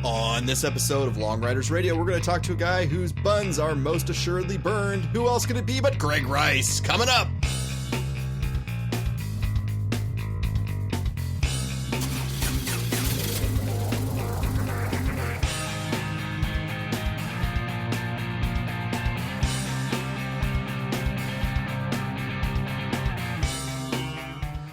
On this episode of Long Riders Radio, we're going to talk to a guy whose buns are most assuredly burned. Who else could it be but Greg Rice? Coming up!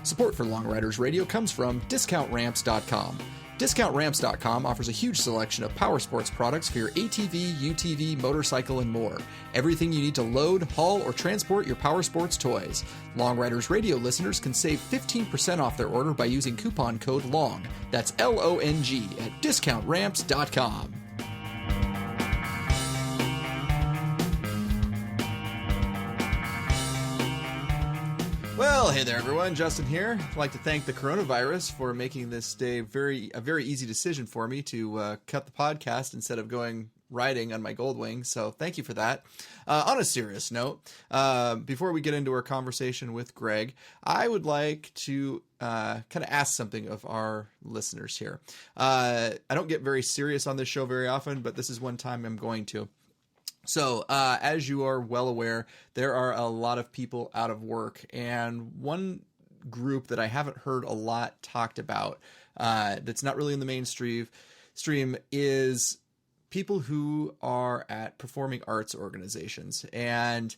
Support for Long Riders Radio comes from DiscountRamps.com. DiscountRamps.com offers a huge selection of power sports products for your ATV, UTV, motorcycle, and more. Everything you need to load, haul, or transport your power sports toys. Long Riders Radio listeners can save 15% off their order by using coupon code LONG. That's LONG at DiscountRamps.com. Well, hey there, everyone. Justin here. I'd like to thank the coronavirus for making this day a very easy decision for me to cut the podcast instead of going riding on my Goldwing. So thank you for that. On a serious note, before we get into our conversation with Greg, I would like to kind of ask something of our listeners here. I don't get very serious on this show very often, but this is one time I'm going to. So, as you are well aware, there are a lot of people out of work, and one group that I haven't heard a lot talked about, that's not really in the mainstream is people who are at performing arts organizations. And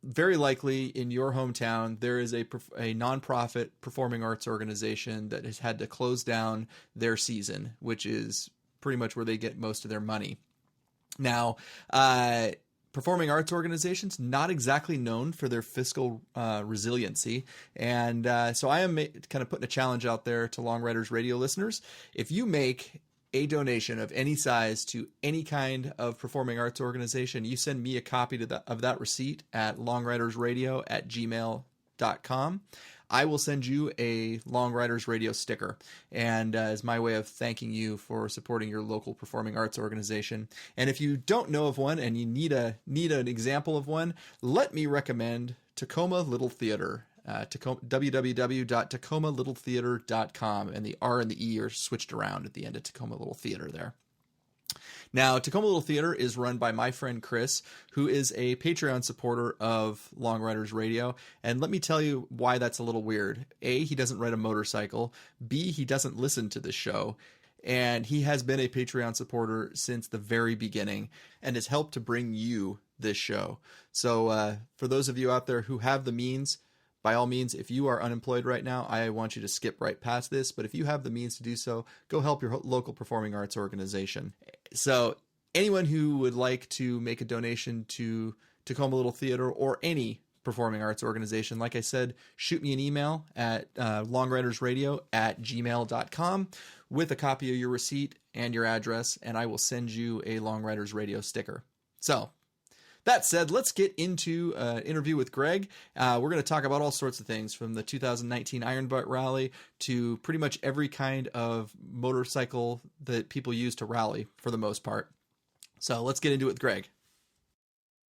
very likely in your hometown, there is a nonprofit performing arts organization that has had to close down their season, which is pretty much where they get most of their money. Now, performing arts organizations, not exactly known for their fiscal resiliency. And so I am kind of putting a challenge out there to Long Riders Radio listeners. If you make a donation of any size to any kind of performing arts organization, you send me a copy of that receipt at longridersradio@gmail.com. I will send you a Long Riders Radio sticker, and as my way of thanking you for supporting your local performing arts organization. And if you don't know of one and you need an example of one, let me recommend Tacoma Little Theater. www.tacomalittletheater.com, and the R and the E are switched around at the end of Tacoma Little Theater there. Now, Tacoma Little Theater is run by my friend Chris, who is a Patreon supporter of Long Riders Radio. And let me tell you why that's a little weird. A, he doesn't ride a motorcycle. B, he doesn't listen to the show. And he has been a Patreon supporter since the very beginning and has helped to bring you this show. So for those of you out there who have the means, by all means, if you are unemployed right now, I want you to skip right past this. But if you have the means to do so, go help your local performing arts organization. So anyone who would like to make a donation to Tacoma Little Theater or any performing arts organization, like I said, shoot me an email at longridersradio@gmail.com with a copy of your receipt and your address, and I will send you a Long Riders Radio sticker. So that said, let's get into an interview with Greg. We're going to talk about all sorts of things, from the 2019 Iron Butt Rally to pretty much every kind of motorcycle that people use to rally for the most part. So let's get into it with Greg.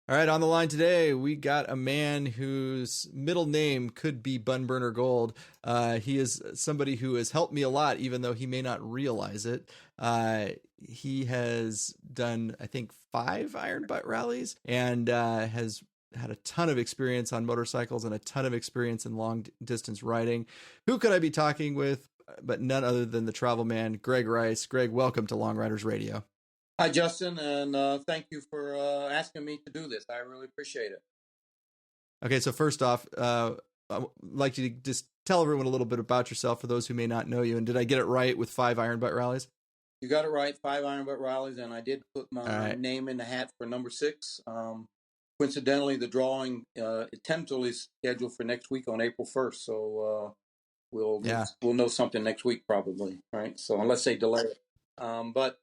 All right, on the line today, we got a man whose middle name could be Bunburner Gold. He is somebody who has helped me a lot, even though he may not realize it. He has done, I think, 5 Iron Butt rallies and has had a ton of experience on motorcycles and a ton of experience in long distance riding. Who could I be talking with but none other than the travel man, Greg Rice. Greg, welcome to Long Riders Radio. Hi, Justin, and thank you for asking me to do this. I really appreciate it. Okay, so first off, I'd like you to just tell everyone a little bit about yourself for those who may not know you. And did I get it right with 5 Iron Butt rallies? You got it right, 5 Iron Butt rallies, and I did put my name in the hat for number 6. Coincidentally, the drawing tentatively scheduled for next week on April 1st, so we'll know something next week probably, right? So unless they delay it. But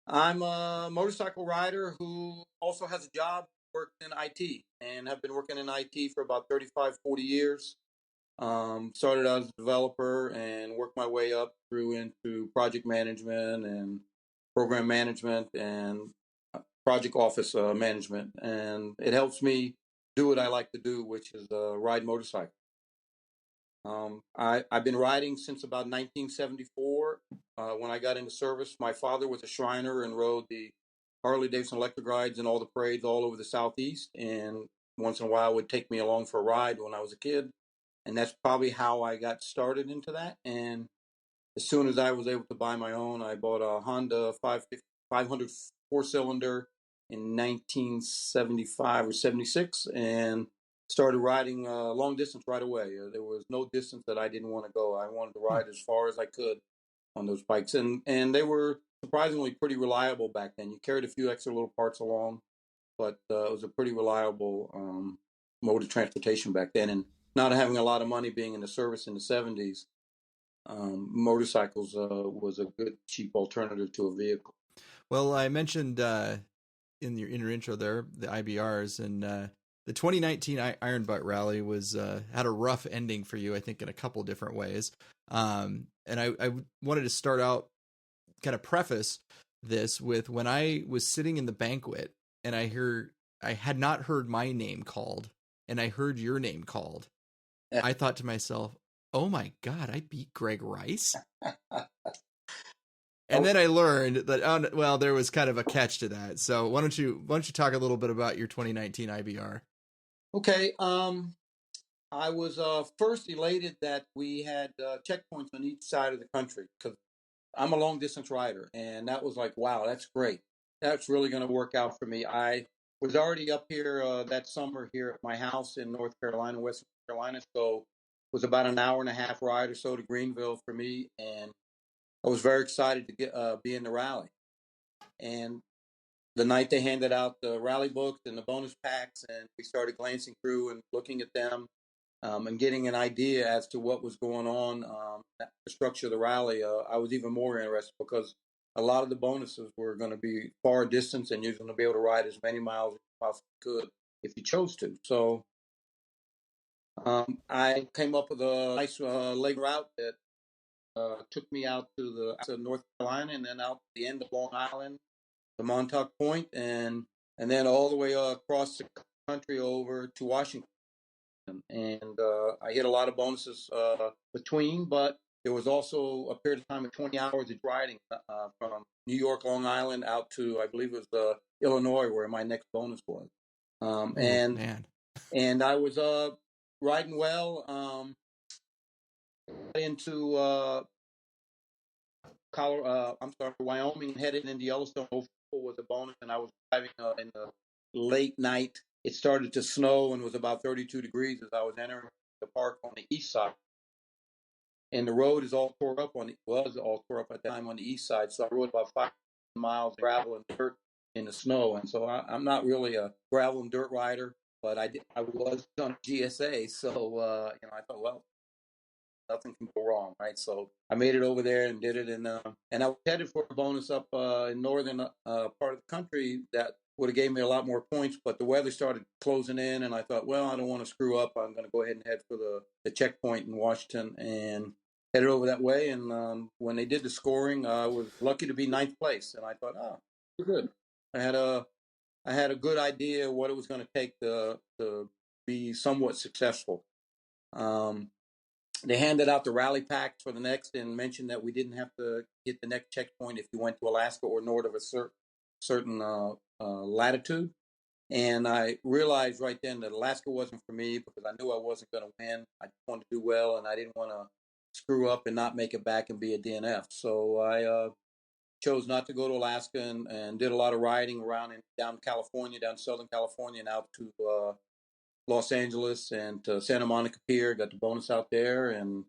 I'm a motorcycle rider who also has a job, works in IT, and have been working in IT for about 35, 40 years. Started out as a developer and worked my way up through into project management and program management and project office management. And it helps me do what I like to do, which is ride motorcycles. I've been riding since about 1974. When I got into service, my father was a Shriner and rode the Harley Davidson electric rides and all the parades all over the Southeast. And once in a while would take me along for a ride when I was a kid. And that's probably how I got started into that. And as soon as I was able to buy my own, I bought a Honda 500 four-cylinder in 1975 or 76 and started riding long distance right away. There was no distance that I didn't want to go. I wanted to ride as far as I could on those bikes. And they were surprisingly pretty reliable back then. You carried a few extra little parts along, but it was a pretty reliable mode of transportation back then. And not having a lot of money, being in the service in the 70s, motorcycles was a good, cheap alternative to a vehicle. Well, I mentioned in your intro there the IBRs, and the 2019 Iron Butt Rally was had a rough ending for you, I think, in a couple different ways. And I wanted to start out, kind of preface this with, when I was sitting in the banquet and I had not heard my name called, and I heard your name called. I thought to myself, oh my God, I beat Greg Rice. And then I learned that, well, there was kind of a catch to that. So why don't you talk a little bit about your 2019 IBR? Okay. I was first elated that we had checkpoints on each side of the country, because I'm a long distance rider, and that was like, wow, that's great. That's really going to work out for me. I was already up here that summer here at my house in North Carolina, Western Carolina, so it was about an hour and a half ride or so to Greenville for me, and I was very excited to be in the rally. And the night they handed out the rally books and the bonus packs, and we started glancing through and looking at them, and getting an idea as to what was going on, the structure of the rally, I was even more interested, because a lot of the bonuses were going to be far distance, and you're going to be able to ride as many miles as you possibly could if you chose to. So I came up with a nice leg route that took me out to North Carolina, and then out to the end of Long Island, the Montauk Point, and then all the way across the country over to Washington. And I hit a lot of bonuses between, but there was also a period of time of 20 hours of riding from New York, Long Island, out to, I believe it was Illinois, where my next bonus was. And I was riding well. Into Wyoming, headed into Yellowstone. Was a bonus, and I was driving in the late night. It started to snow and was about 32 degrees as I was entering the park on the east side. And the road was all tore up at the time on the east side. So I rode about 5 miles of gravel and dirt in the snow. And so I'm not really a gravel and dirt rider, but I was on GSA. So, I thought, well, nothing can go wrong, right? So I made it over there and did it, and I was headed for a bonus up in northern part of the country that would have gave me a lot more points, but the weather started closing in, and I thought, well, I don't want to screw up. I'm going to go ahead and head for the checkpoint in Washington, and headed over that way. And when they did the scoring, I was lucky to be ninth place, and I thought, oh, good. I had a good idea what it was going to take to be somewhat successful. They handed out the rally packs for the next, and mentioned that we didn't have to hit the next checkpoint if you went to Alaska or north of a certain latitude. And I realized right then that Alaska wasn't for me, because I knew I wasn't going to win. I just wanted to do well, and I didn't want to screw up and not make it back and be a DNF. So I chose not to go to Alaska, and did a lot of riding around down California, down Southern California, and out to Los Angeles and to Santa Monica Pier. Got the bonus out there and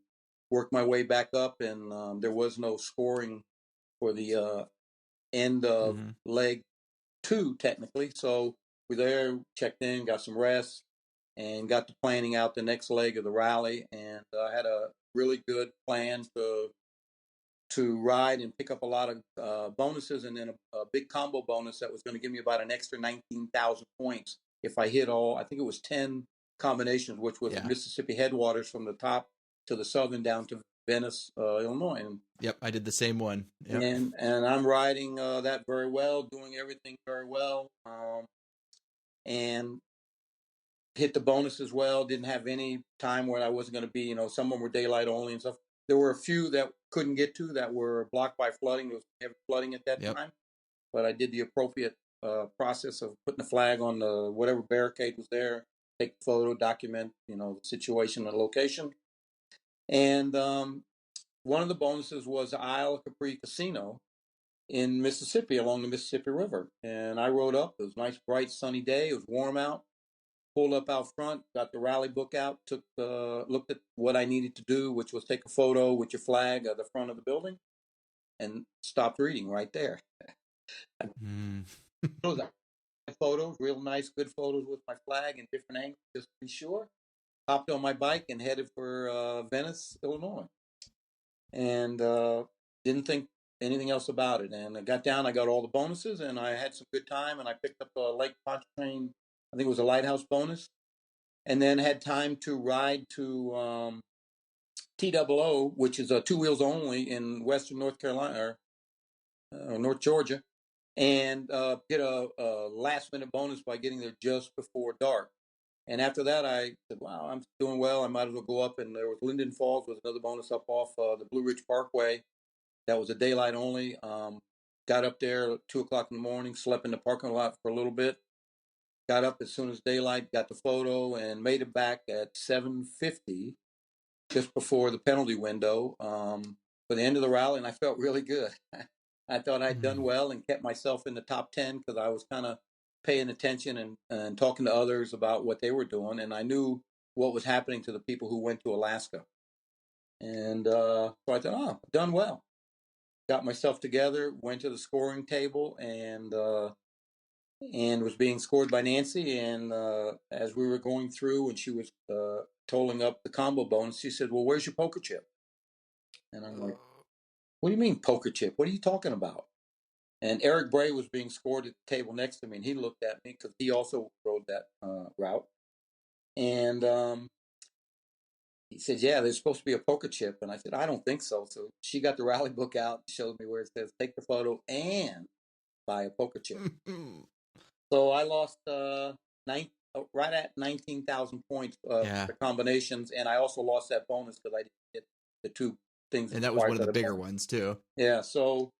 worked my way back up. And there was no scoring for the end of leg 2, technically. So we there, checked in, got some rest, and got to planning out the next leg of the rally. And I had a really good plan to ride and pick up a lot of bonuses, and then a big combo bonus that was going to give me about an extra 19,000 points if I hit all, I think it was 10 combinations, which was Mississippi headwaters from the top to the southern down to Venice, Illinois. And yep, I did the same one. Yep. And I'm riding that very well, doing everything very well. And hit the bonus as well. Didn't have any time where I wasn't going to be, some of them were daylight only and stuff. There were a few that couldn't get to that were blocked by flooding. There was heavy flooding at that Yep. time, but I did the appropriate process of putting a flag on the whatever barricade was there, take a photo, document, the situation and location. And one of the bonuses was Isle Capri Casino in Mississippi along the Mississippi River. And I rode up. It was a nice, bright, sunny day. It was warm out. Pulled up out front, got the rally book out, looked at what I needed to do, which was take a photo with your flag at the front of the building, and stopped reading right there. Photos, real nice, good photos with my flag in different angles, just to be sure. Hopped on my bike and headed for Venice, Illinois. And didn't think anything else about it. And I got down, I got all the bonuses, and I had some good time, and I picked up a Lake Pontchartrain, I think it was a lighthouse bonus, and then had time to ride to TOO, which is 2 wheels only in western North Carolina, or North Georgia, and get a last-minute bonus by getting there just before dark. And after that, I said, wow, I'm doing well. I might as well go up. And there was Linden Falls was another bonus up off the Blue Ridge Parkway. That was a daylight only. Got up there at 2 o'clock in the morning, slept in the parking lot for a little bit. Got up as soon as daylight, got the photo, and made it back at 7:50, just before the penalty window for the end of the rally. And I felt really good. I thought I'd done well and kept myself in the top 10 because I was kind of paying attention and talking to others about what they were doing. And I knew what was happening to the people who went to Alaska. And so I thought, oh, done well. Got myself together, went to the scoring table, and was being scored by Nancy. And as we were going through and she was totaling up the combo bonus, she said, well, where's your poker chip? And I'm like, what do you mean poker chip? What are you talking about? And Eric Bray was being scored at the table next to me, and he looked at me because he also rode that route. And he said, yeah, there's supposed to be a poker chip. And I said, I don't think so. So she got the rally book out and showed me where it says take the photo and buy a poker chip. So I lost right at 19,000 points for combinations. And I also lost that bonus because I didn't get the two things. And that was one of the bigger ones, too. Yeah, so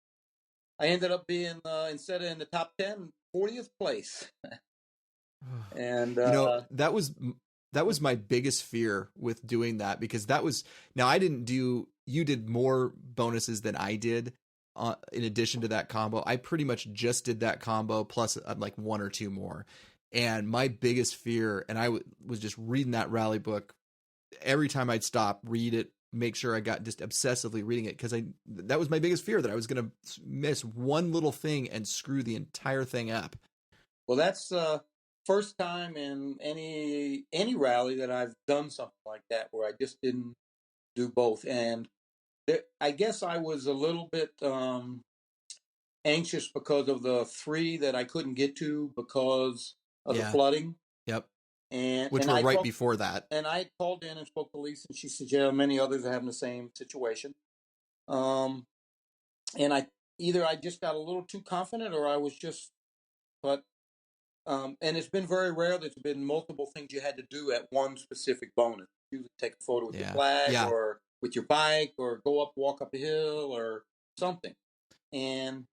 I ended up being, instead of in the top 10, 40th place. And that was my biggest fear with doing that, because you did more bonuses than I did in addition to that combo. I pretty much just did that combo plus like one or two more. And my biggest fear, and I was just reading that rally book every time I'd stop, read it, make sure I got just obsessively reading it, because that was my biggest fear, that I was going to miss one little thing and screw the entire thing up. Well, that's first time in any rally that I've done something like that where I just didn't do both. And I guess I was a little bit anxious because of the 3 that I couldn't get to because of the flooding. Yep. Which were right before that. And I called in and spoke to Lisa, and she said, yeah, many others are having the same situation. And I just got a little too confident, or I was just, but, and it's been very rare. There's been multiple things you had to do at one specific bonus. You take a photo with your flag or with your bike, or walk up a hill or something. And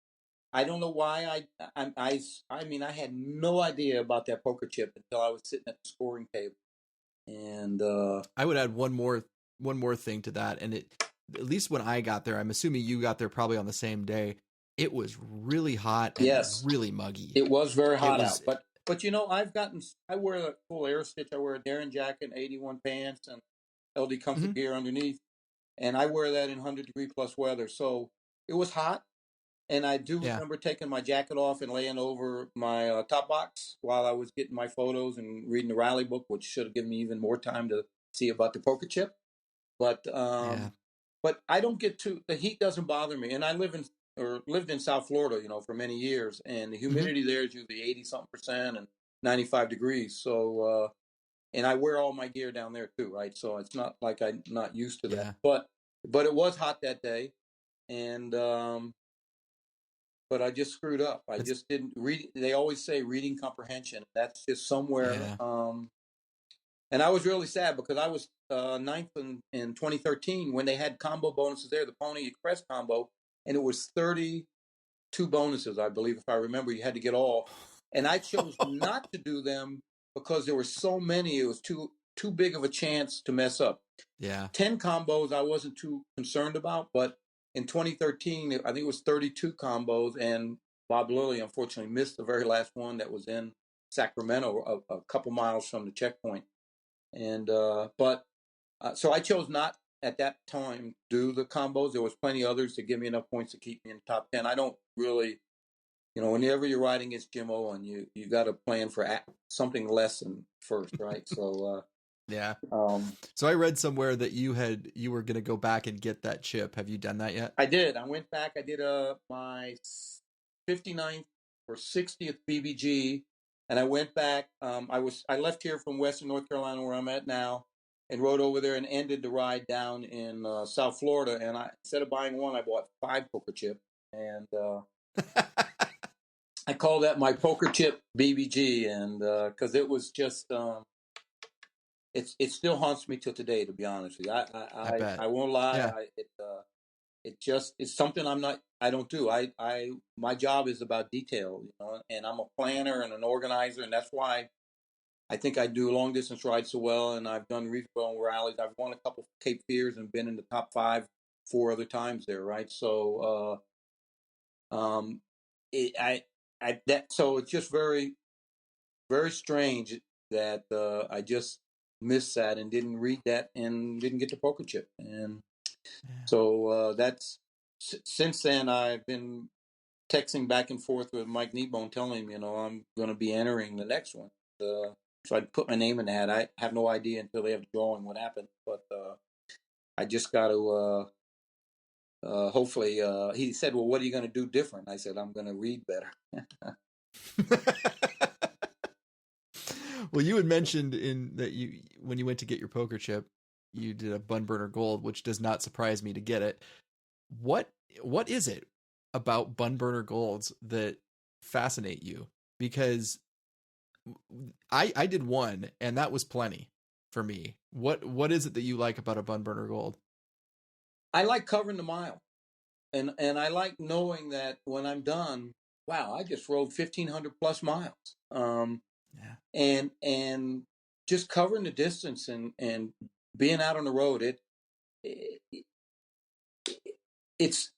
I don't know why I mean, I had no idea about that poker chip until I was sitting at the scoring table. And I would add one more thing to that, and at least when I got there, I'm assuming you got there probably on the same day, it was really hot and really muggy. It was very hot out. But I wear a full air stitch. I wear a Darren jacket, 81 pants, and LD comfort gear underneath. And I wear that in 100-degree plus weather. So it was hot. And I do remember taking my jacket off and laying over my top box while I was getting my photos and reading the rally book, which should have given me even more time to see about the poker chip. But but I don't the heat doesn't bother me. And I lived in South Florida, for many years, and the humidity there is usually 80-something% and 95 degrees. So and I wear all my gear down there too, right? So it's not like I'm not used to that. But it was hot that day, and but I just screwed up. I just didn't read. They always say reading comprehension. That's just somewhere And I was really sad because I was ninth in 2013 when they had combo bonuses there, the Pony Express combo, and it was 32 bonuses, I believe, if I remember. You had to get all, and I chose not to do them because there were so many. It was too big of a chance to mess up. Yeah. 10 combos I wasn't too concerned about, but in 2013, I think it was 32 combos, and Bob Lilly unfortunately missed the very last one that was in Sacramento, a couple miles from the checkpoint. And so I chose not at that time do the combos. There was plenty others to give me enough points to keep me in the top 10. I don't really, whenever you're riding against Jim Owen, you got to plan for something less than first, right? So yeah. So I read somewhere that you were going to go back and get that chip. Have you done that yet? I did. I went back. I did my 59th or 60th BBG, and I went back. I left here from Western North Carolina, where I'm at now, and rode over there and ended the ride down in South Florida. And instead of buying one, I bought 5 poker chips, and I call that my poker chip BBG, and because it was just. It still haunts me till today, to be honest with you. I won't lie. Yeah. It's something I don't do. My job is about detail, and I'm a planner and an organizer, and that's why I think I do long distance rides so well, and I've done reasonable rallies. I've won a couple Cape Fears and been in the top 5 4 other times there, right? So, so it's just very, very strange that I just missed that and didn't read that and didn't get the poker chip. And so that's since then I've been texting back and forth with Mike Kneebone telling him, I'm going to be entering the next one. So I put my name in the hat. I have no idea until they have the drawing what happened, but I just got to hopefully. He said, "Well, what are you going to do different?" I said, "I'm going to read better." Well, you had mentioned when you went to get your poker chip, you did a Bun Burner Gold, which does not surprise me to get it. What is it about Bun Burner Golds that fascinate you? Because I did one, and that was plenty for me. What is it that you like about a Bun Burner Gold? I like covering the mile, and I like knowing that when I'm done, wow, I just rode 1,500 plus miles. And just covering the distance and being out on the road, it's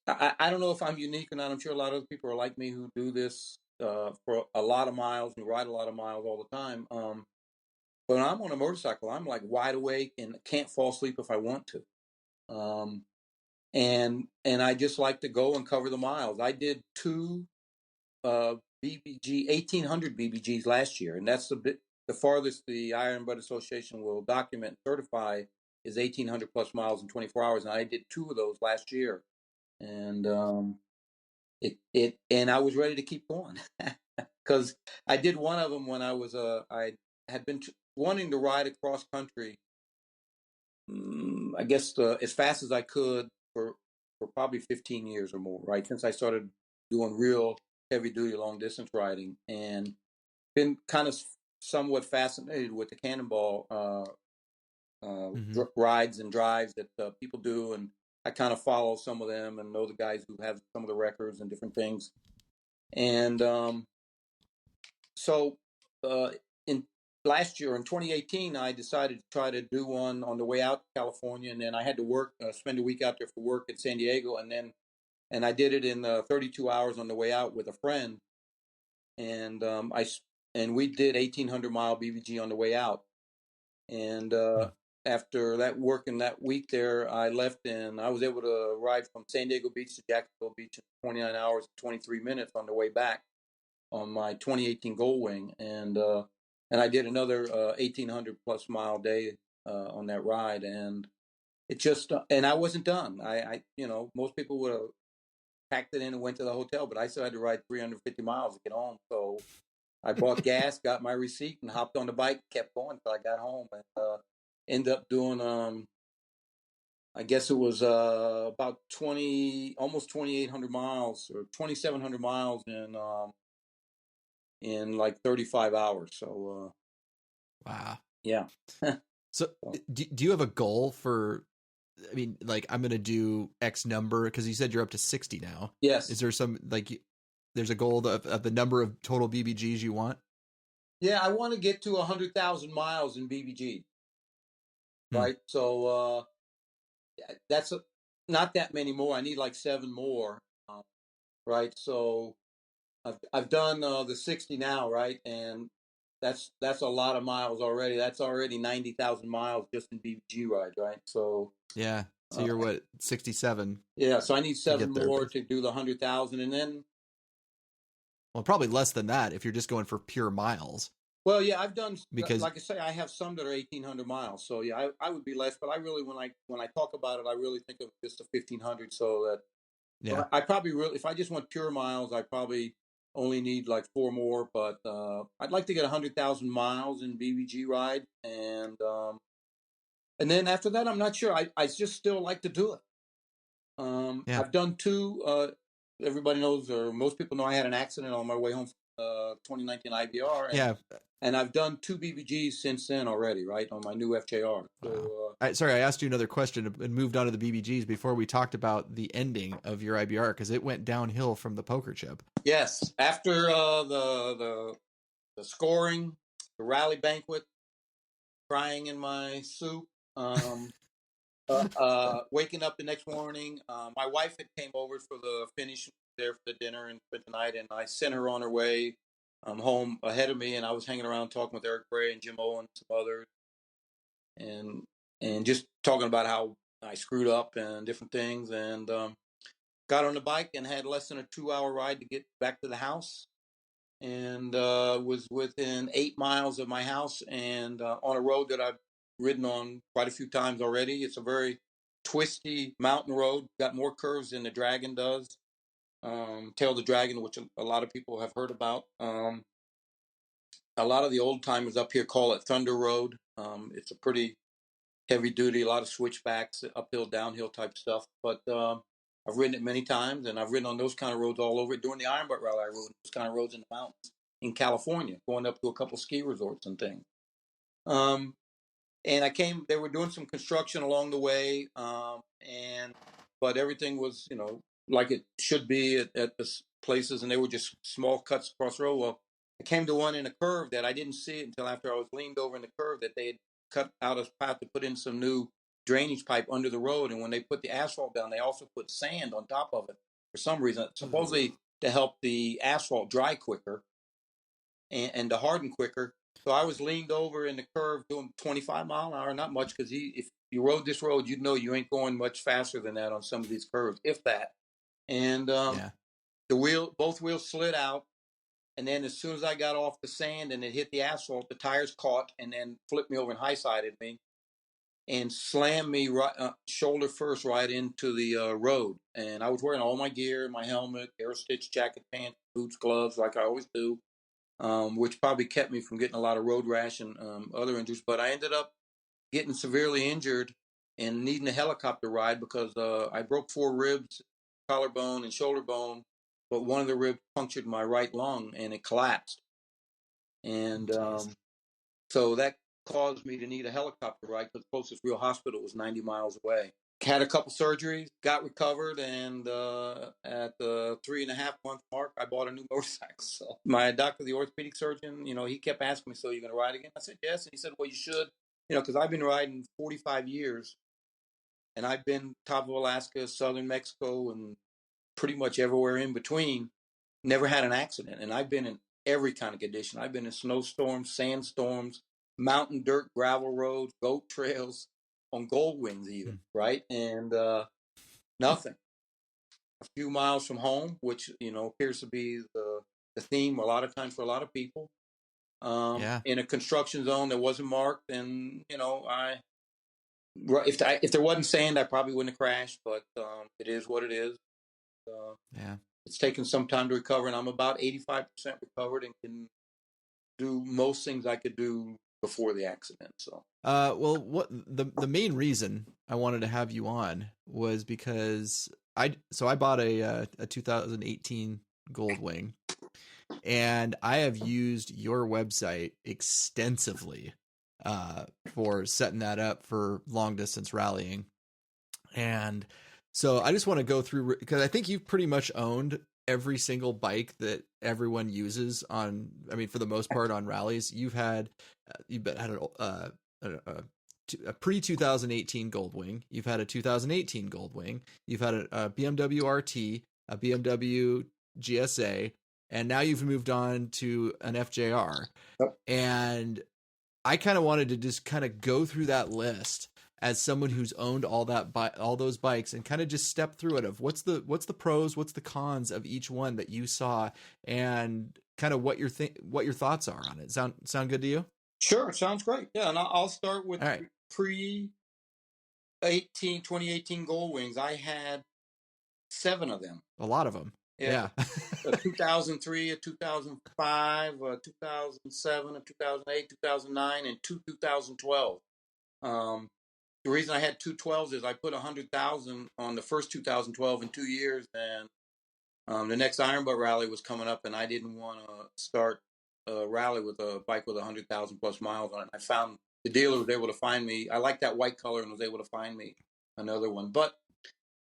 I don't know if I'm unique or not. I'm sure a lot of other people are like me who do this for a lot of miles, who ride a lot of miles all the time. But when I'm on a motorcycle, I'm like wide awake and can't fall asleep if I want to. And I just like to go and cover the miles. I did 2 BBG 1,800 BBGs last year, and that's the farthest the Iron Butt Association will document and certify is 1,800 plus miles in 24 hours, and I did 2 of those last year, and and I was ready to keep going because I did one of them when I had been wanting to ride across country, I guess as fast as I could for probably 15 years or more, right, since I started doing real heavy duty long distance riding, and been kind of somewhat fascinated with the cannonball rides and drives that people do, and I kind of follow some of them and know the guys who have some of the records and different things. And so in last year in 2018, I decided to try to do one on the way out to California, and then I had to work, spend a week out there for work in San Diego, and I did it in 32 hours on the way out with a friend, and we did 1,800 mile BBG on the way out, and after that working that week there, I left and I was able to ride from San Diego Beach to Jacksonville Beach in 29 hours and 23 minutes on the way back on my 2018 Gold Wing, and I did another 1,800 plus mile day on that ride, and it just and I wasn't done. I most people would have packed it in and went to the hotel, but I still had to ride 350 miles to get home. So I bought gas, got my receipt, and hopped on the bike, kept going until I got home, and ended up doing I guess it was about almost 2,800 miles or 2,700 miles in like 35 hours. So wow, Yeah. So do you have a goal for, I mean, like, I'm going to do X number, because you said you're up to 60 now. Yes. Is there some, like, there's a goal of the number of total BBGs you want? Yeah, I want to get to 100,000 miles in BBG. Hmm. Right. So that's not that many more. I need like 7 more. Right. So I've done the 60 now, right? And that's a lot of miles already. That's already 90,000 miles just in BBG ride, right? So Yeah. So uh, you're what, 67 yeah, so I need to 7 get there, more to do the 100,000, and then well, probably less than that if you're just going for pure miles, well, yeah, I've done, because like I say, I have some that are 1,800 miles. So yeah, I would be less, but I really when I talk about it, I really think of just the 1,500. So that yeah. I probably really, if I just want pure miles, I probably only need like 4 more. But I'd like to get 100,000 miles in BBG ride, and then after that, I'm not sure. I just still like to do it. Yeah. I've done 2. Everybody knows, or most people know, I had an accident on my way home from 2019 IBR, Yeah. and I've done 2 BBGs since then already, right, on my new FJR. Wow. So Sorry, I asked you another question and moved on to the BBGs before we talked about the ending of your IBR, because it went downhill from the poker chip. yes, after the scoring, the rally banquet, crying in my soup, waking up the next morning, my wife had came over for the finish there for the dinner and for the night, and I sent her on her way home ahead of me, and I was hanging around talking with Eric Bray and Jim Owen and some others, and just talking about how I screwed up and different things, and got on the bike and had less than a 2-hour ride to get back to the house, and was within 8 miles of my house, and on a road that I've ridden on quite a few times already. It's a very twisty mountain road, got more curves than the Dragon does. Tail the Dragon, which a lot of people have heard about. A lot of the old timers up here call it Thunder Road. It's a pretty heavy duty, a lot of switchbacks, uphill, downhill type stuff. But I've ridden it many times, and I've ridden on those kind of roads all over it. During the Ironbutt Rally, I rode those kind of roads in the mountains in California, going up to a couple ski resorts and things. Um, and they were doing some construction along the way, but everything was, like it should be at the places, and they were just small cuts across the road. Well, I came to one in a curve that I didn't see it until after I was leaned over in the curve, that they had cut out a path to put in some new drainage pipe under the road. And when they put the asphalt down, they also put sand on top of it for some reason, supposedly to help the asphalt dry quicker and to harden quicker. So I was leaned over in the curve doing 25 mile an hour, not much, because if you rode this road, you'd know you ain't going much faster than that on some of these curves, if that. And Yeah. both wheels slid out. And then as soon as I got off the sand and it hit the asphalt, the tires caught and then flipped me over and high-sided me and slammed me right, shoulder first right into the road. And I was wearing all my gear, my helmet, air-stitched jacket, pants, boots, gloves, like I always do. Which probably kept me from getting a lot of road rash and other injuries. But I ended up getting severely injured and needing a helicopter ride because I broke 4 ribs, collarbone and shoulder bone, but one of the ribs punctured my right lung and it collapsed. And so that caused me to need a helicopter ride because the closest real hospital was 90 miles away. Had a couple surgeries, got recovered, and at the 3.5-month mark, I bought a new motorcycle. So my doctor, the orthopedic surgeon, he kept asking me, "So you're going to ride again?" I said, "Yes." And he said, "Well, you should, because I've been riding 45 years, and I've been top of Alaska, southern Mexico, and pretty much everywhere in between. Never had an accident, and I've been in every kind of condition. I've been in snowstorms, sandstorms, mountain dirt, gravel roads, goat trails, on gold wings even, right? And nothing. A few miles from home, which appears to be the theme a lot of times for a lot of people. Yeah. In a construction zone that wasn't marked, and if there wasn't sand, I probably wouldn't have crashed. But it is what it is. Yeah. It's taken some time to recover, and I'm about 85% recovered and can do most things I could do before the accident. So, well, what the main reason I wanted to have you on was because I bought a 2018 Goldwing, and I have used your website extensively for setting that up for long distance rallying. And so I just want to go through, because I think you've pretty much owned every single bike that everyone uses on, I mean, for the most part on rallies. You've had a pre-2018 Goldwing. You've had a 2018 Goldwing. You've had a BMW RT, a BMW GSA, and now you've moved on to an FJR. Yep. And I kind of wanted to just kind of go through that list as someone who's owned all those bikes, and kind of just step through it of what's the pros, what's the cons of each one that you saw, and kind of what your thoughts are on it. Sound good to you? Sure, sounds great. Yeah, and I'll start with pre-2018 Goldwings. I had 7 of them. A lot of them. Yeah. A 2003, a 2005, a 2007, a 2008, 2009, and 2012. The reason I had 212s is I put 100,000 on the first 2012 in 2 years, and the next Iron Butt rally was coming up, and I didn't want to start a rally with a bike with 100,000 plus miles on it. I found the dealer was able to find me. I liked that white color and was able to find me another one. But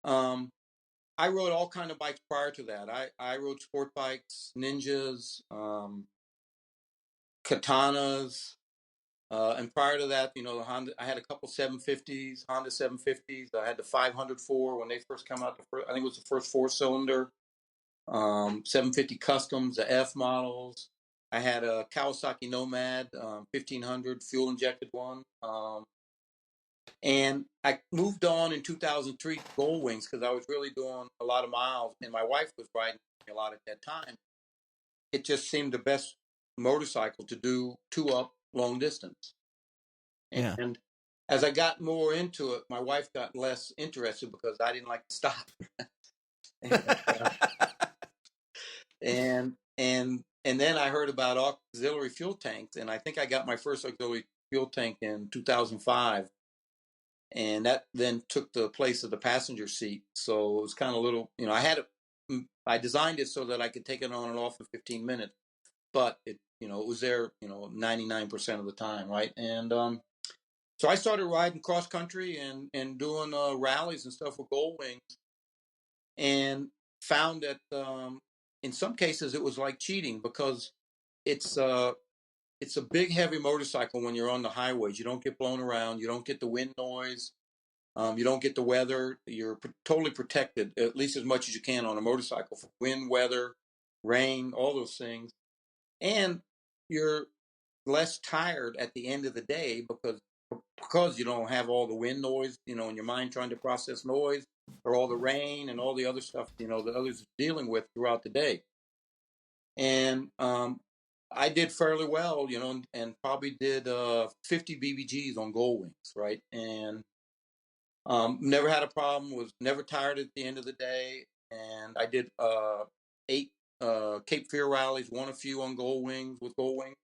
I rode all kind of bikes prior to that. I rode sport bikes, Ninjas, Katanas. And prior to that, the Honda, I had a couple 750s, Honda 750s. I had the 504 when they first come out. I think it was the first 4-cylinder. 750 Customs, the F models. I had a Kawasaki Nomad 1500 fuel injected one. And I moved on in 2003 to Goldwings because I was really doing a lot of miles, and my wife was riding a lot at that time. It just seemed the best motorcycle to do 2-up long distance. Yeah. And as I got more into it, my wife got less interested because I didn't like to stop. And then I heard about auxiliary fuel tanks, and I think I got my first auxiliary fuel tank in 2005, and that then took the place of the passenger seat. So it was kind of little, I designed it so that I could take it on and off in 15 minutes, but it was there, 99% of the time, right? And so I started riding cross country and doing rallies and stuff with Goldwings, and found that in some cases it was like cheating because it's a big, heavy motorcycle when you're on the highways. You don't get blown around. You don't get the wind noise. You don't get the weather. You're totally protected, at least as much as you can on a motorcycle, for wind, weather, rain, all those things. And you're less tired at the end of the day because you don't have all the wind noise, in your mind trying to process noise, or all the rain and all the other stuff, that others are dealing with throughout the day. And I did fairly well, and probably did 50 BBGs on Goldwings, right? And never had a problem, was never tired at the end of the day. And I did 8 Cape Fear rallies, won a few on Goldwings with Goldwing.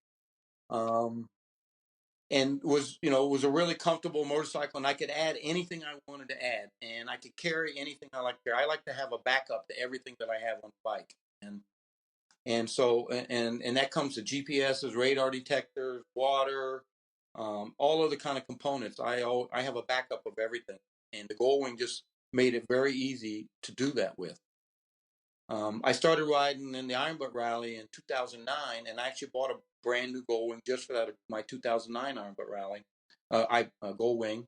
And was a really comfortable motorcycle, and I could add anything I wanted to add, and I could carry anything I like to carry. I like to have a backup to everything that I have on the bike, and so and that comes to GPSs, radar detectors, water, all other kind of components. I have a backup of everything, and the Goldwing just made it very easy to do that with. I started riding in the Iron Butt Rally in 2009, and I actually bought a brand new Goldwing just for that, my 2009 Iron Butt Rally, Goldwing,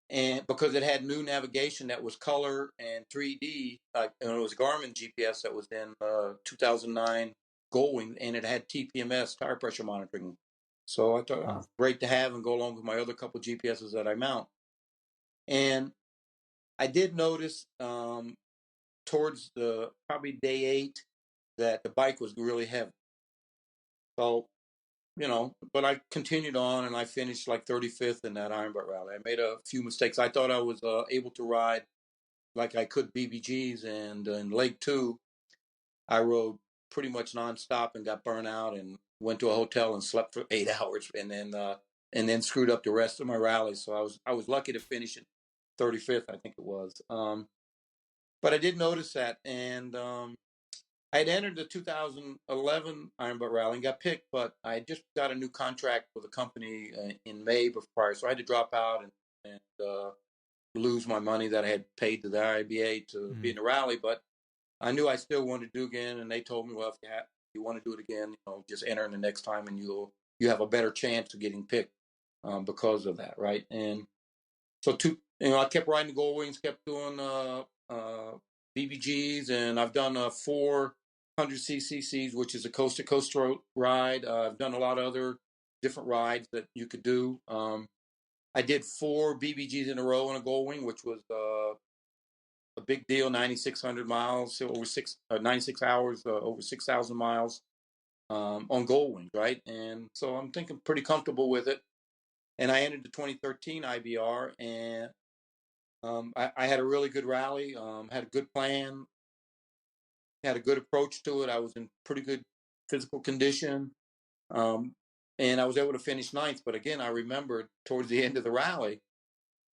and because it had new navigation that was color and 3D, and it was Garmin GPS that was in 2009 Goldwing, and it had TPMS, tire pressure monitoring. So I thought it was great to have and go along with my other couple GPSs that I mount. And I did notice towards the probably day 8 that the bike was really heavy. So, but I continued on, and I finished like 35th in that Iron Butt Rally. I made a few mistakes. I thought I was able to ride like I could BBGs, and in leg 2, I rode pretty much nonstop and got burnt out and went to a hotel and slept for 8 hours, and then screwed up the rest of my rally. So I was lucky to finish at 35th, I think it was. But I did notice that, and I had entered the 2011 Iron Butt Rally and got picked, but I had just got a new contract with a company in May before, so I had to drop out and lose my money that I had paid to the IBA to be in the rally. But I knew I still wanted to do again, and they told me, well, if you want to do it again, just enter in the next time, and you have a better chance of getting picked because of that, right? And so I kept riding the Gold Wings, kept doing BBGs, and I've done 400 CCCs, which is a coast-to-coast ride. I've done a lot of other different rides that you could do. I did 4 BBGs in a row on a Gold Wing, which was a big deal. 9,600 miles, over 96 hours, over 6,000 miles on Gold Wing, right? And so I'm thinking pretty comfortable with it. And I entered the 2013 IBR, and I had a really good rally, had a good plan, had a good approach to it. I was in pretty good physical condition, and I was able to finish ninth. But again, I remembered towards the end of the rally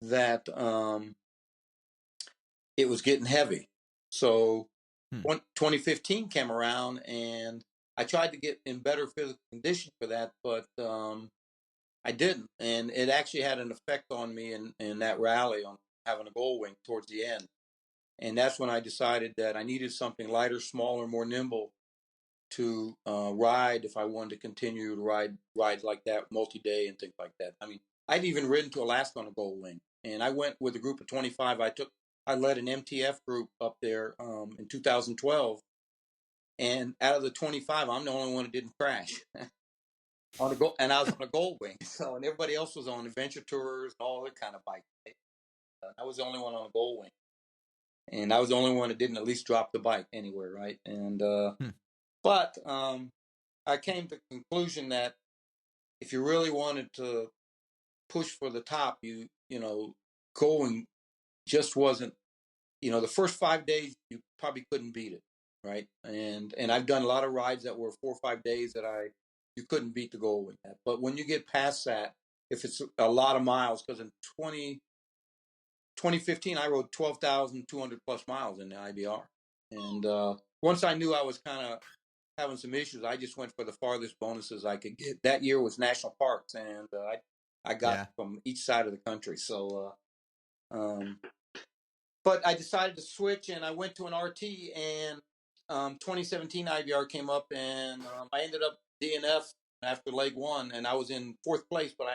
that it was getting heavy. So 2015 came around, and I tried to get in better physical condition for that, but I didn't. And it actually had an effect on me in that rally on having a Gold Wing towards the end. And that's when I decided that I needed something lighter, smaller, more nimble to ride if I wanted to continue to ride rides like that, multi-day and things like that. I mean, I'd even ridden to Alaska on a Gold Wing, and I went with a group of 25. I led an MTF group up there in 2012, and out of the 25, I'm the only one that didn't crash and I was on a Gold Wing. So, and everybody else was on adventure tours and all that kind of bike. I was the only one on a Gold Wing. And I was the only one that didn't at least drop the bike anywhere, right? And but I came to the conclusion that if you really wanted to push for the top, going just wasn't. The first 5 days you probably couldn't beat it, right? And I've done a lot of rides that were 4 or 5 days that you couldn't beat the Gold Wing at. But when you get past that, if it's a lot of miles, because in 2015, I rode 12,200 plus miles in the IBR. And once I knew I was kind of having some issues, I just went for the farthest bonuses I could get. That year was national parks, and I got from each side of the country. So, but I decided to switch, and I went to an RT, and 2017 IBR came up, and I ended up DNF after leg one, and I was in 4th place, but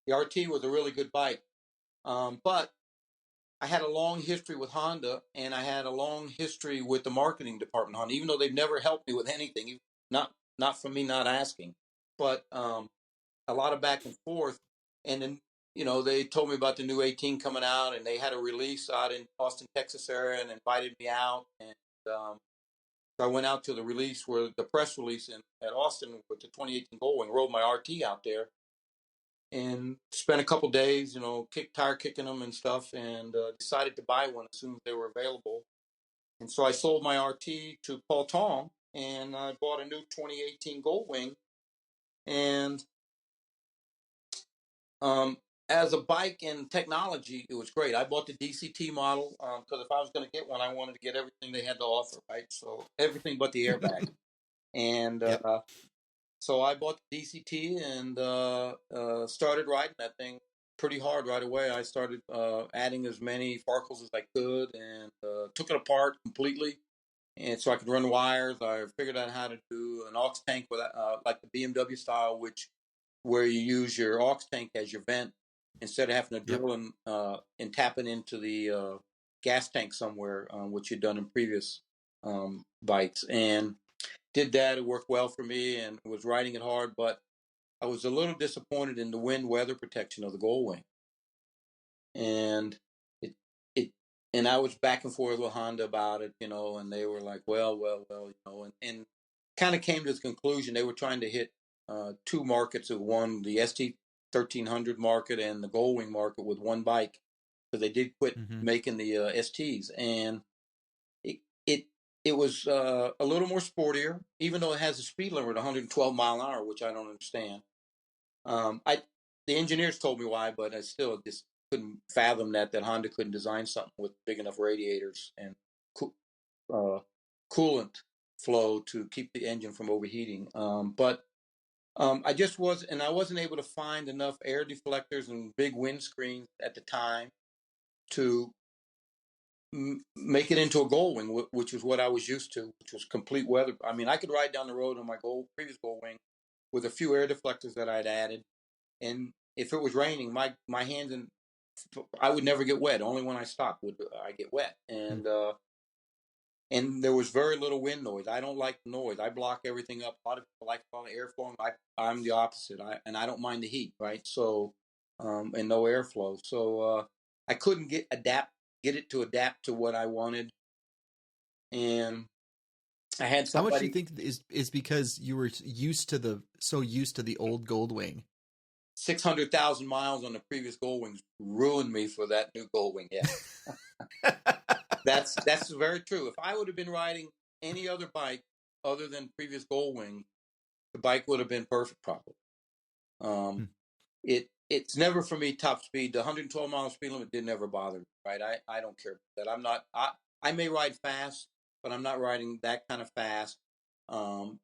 the RT was a really good bike. But I had a long history with Honda, and I had a long history with the marketing department Honda, even though they've never helped me with anything, not from me not asking, but a lot of back and forth. And then, they told me about the new 18 coming out, and they had a release out in Austin, Texas area, and invited me out. And so I went out to the release, where the press release at Austin with the 2018 Gold Wing, rode my RT out there, and spent a couple days, tire kicking them and stuff, and decided to buy one as soon as they were available. And so I sold my RT to Paul Tong, and I bought a new 2018 Gold Wing. And as a bike and technology, it was great. I bought the DCT model because if I was going to get one, I wanted to get everything they had to offer, right? So everything but the airbag. And so I bought the DCT and started riding that thing pretty hard right away. I started adding as many Farkles as I could, and took it apart completely, and so I could run wires. I figured out how to do an aux tank with like the BMW style, where you use your aux tank as your vent instead of having to drill and tap it into the gas tank somewhere, which you'd done in previous bikes. And did that. It worked well for me, and was riding it hard, but I was a little disappointed in the wind weather protection of the Gold Wing. And and I was back and forth with Honda about it, and they were like, well, and kind of came to the conclusion they were trying to hit 2 markets of one, the ST 1300 market and the Gold Wing market with one bike, because they did quit making the STs. And it was a little more sportier, even though it has a speed limit of 112 mile an hour, which I don't understand. The engineers told me why, but I still just couldn't fathom that Honda couldn't design something with big enough radiators and coolant flow to keep the engine from overheating. But I just I wasn't able to find enough air deflectors and big windscreens at the time to make it into a gold wing, which was what I was used to, which was complete weather. I mean, I could ride down the road on my previous gold wing with a few air deflectors that I'd added, and if it was raining, my hands and I would never get wet. Only when I stopped would I get wet, and there was very little wind noise. I don't like noise. I block everything up. A lot of people like all the airflow. I'm the opposite. I don't mind the heat, right? So, and no airflow. So I couldn't get it to adapt to what I wanted, and I had How much do you somebody. think is because you were used to the old Gold Wing? 600,000 miles on the previous Gold Wings ruined me for that new Gold Wing. Yeah. That's very true. If I would have been riding any other bike other than previous Gold Wing, the bike would have been perfect, probably. Hmm. It's never for me top speed. The 112 mile speed limit didn't ever bother me, right? I don't care about that. I may ride fast, but I'm not riding that kind of fast. I'm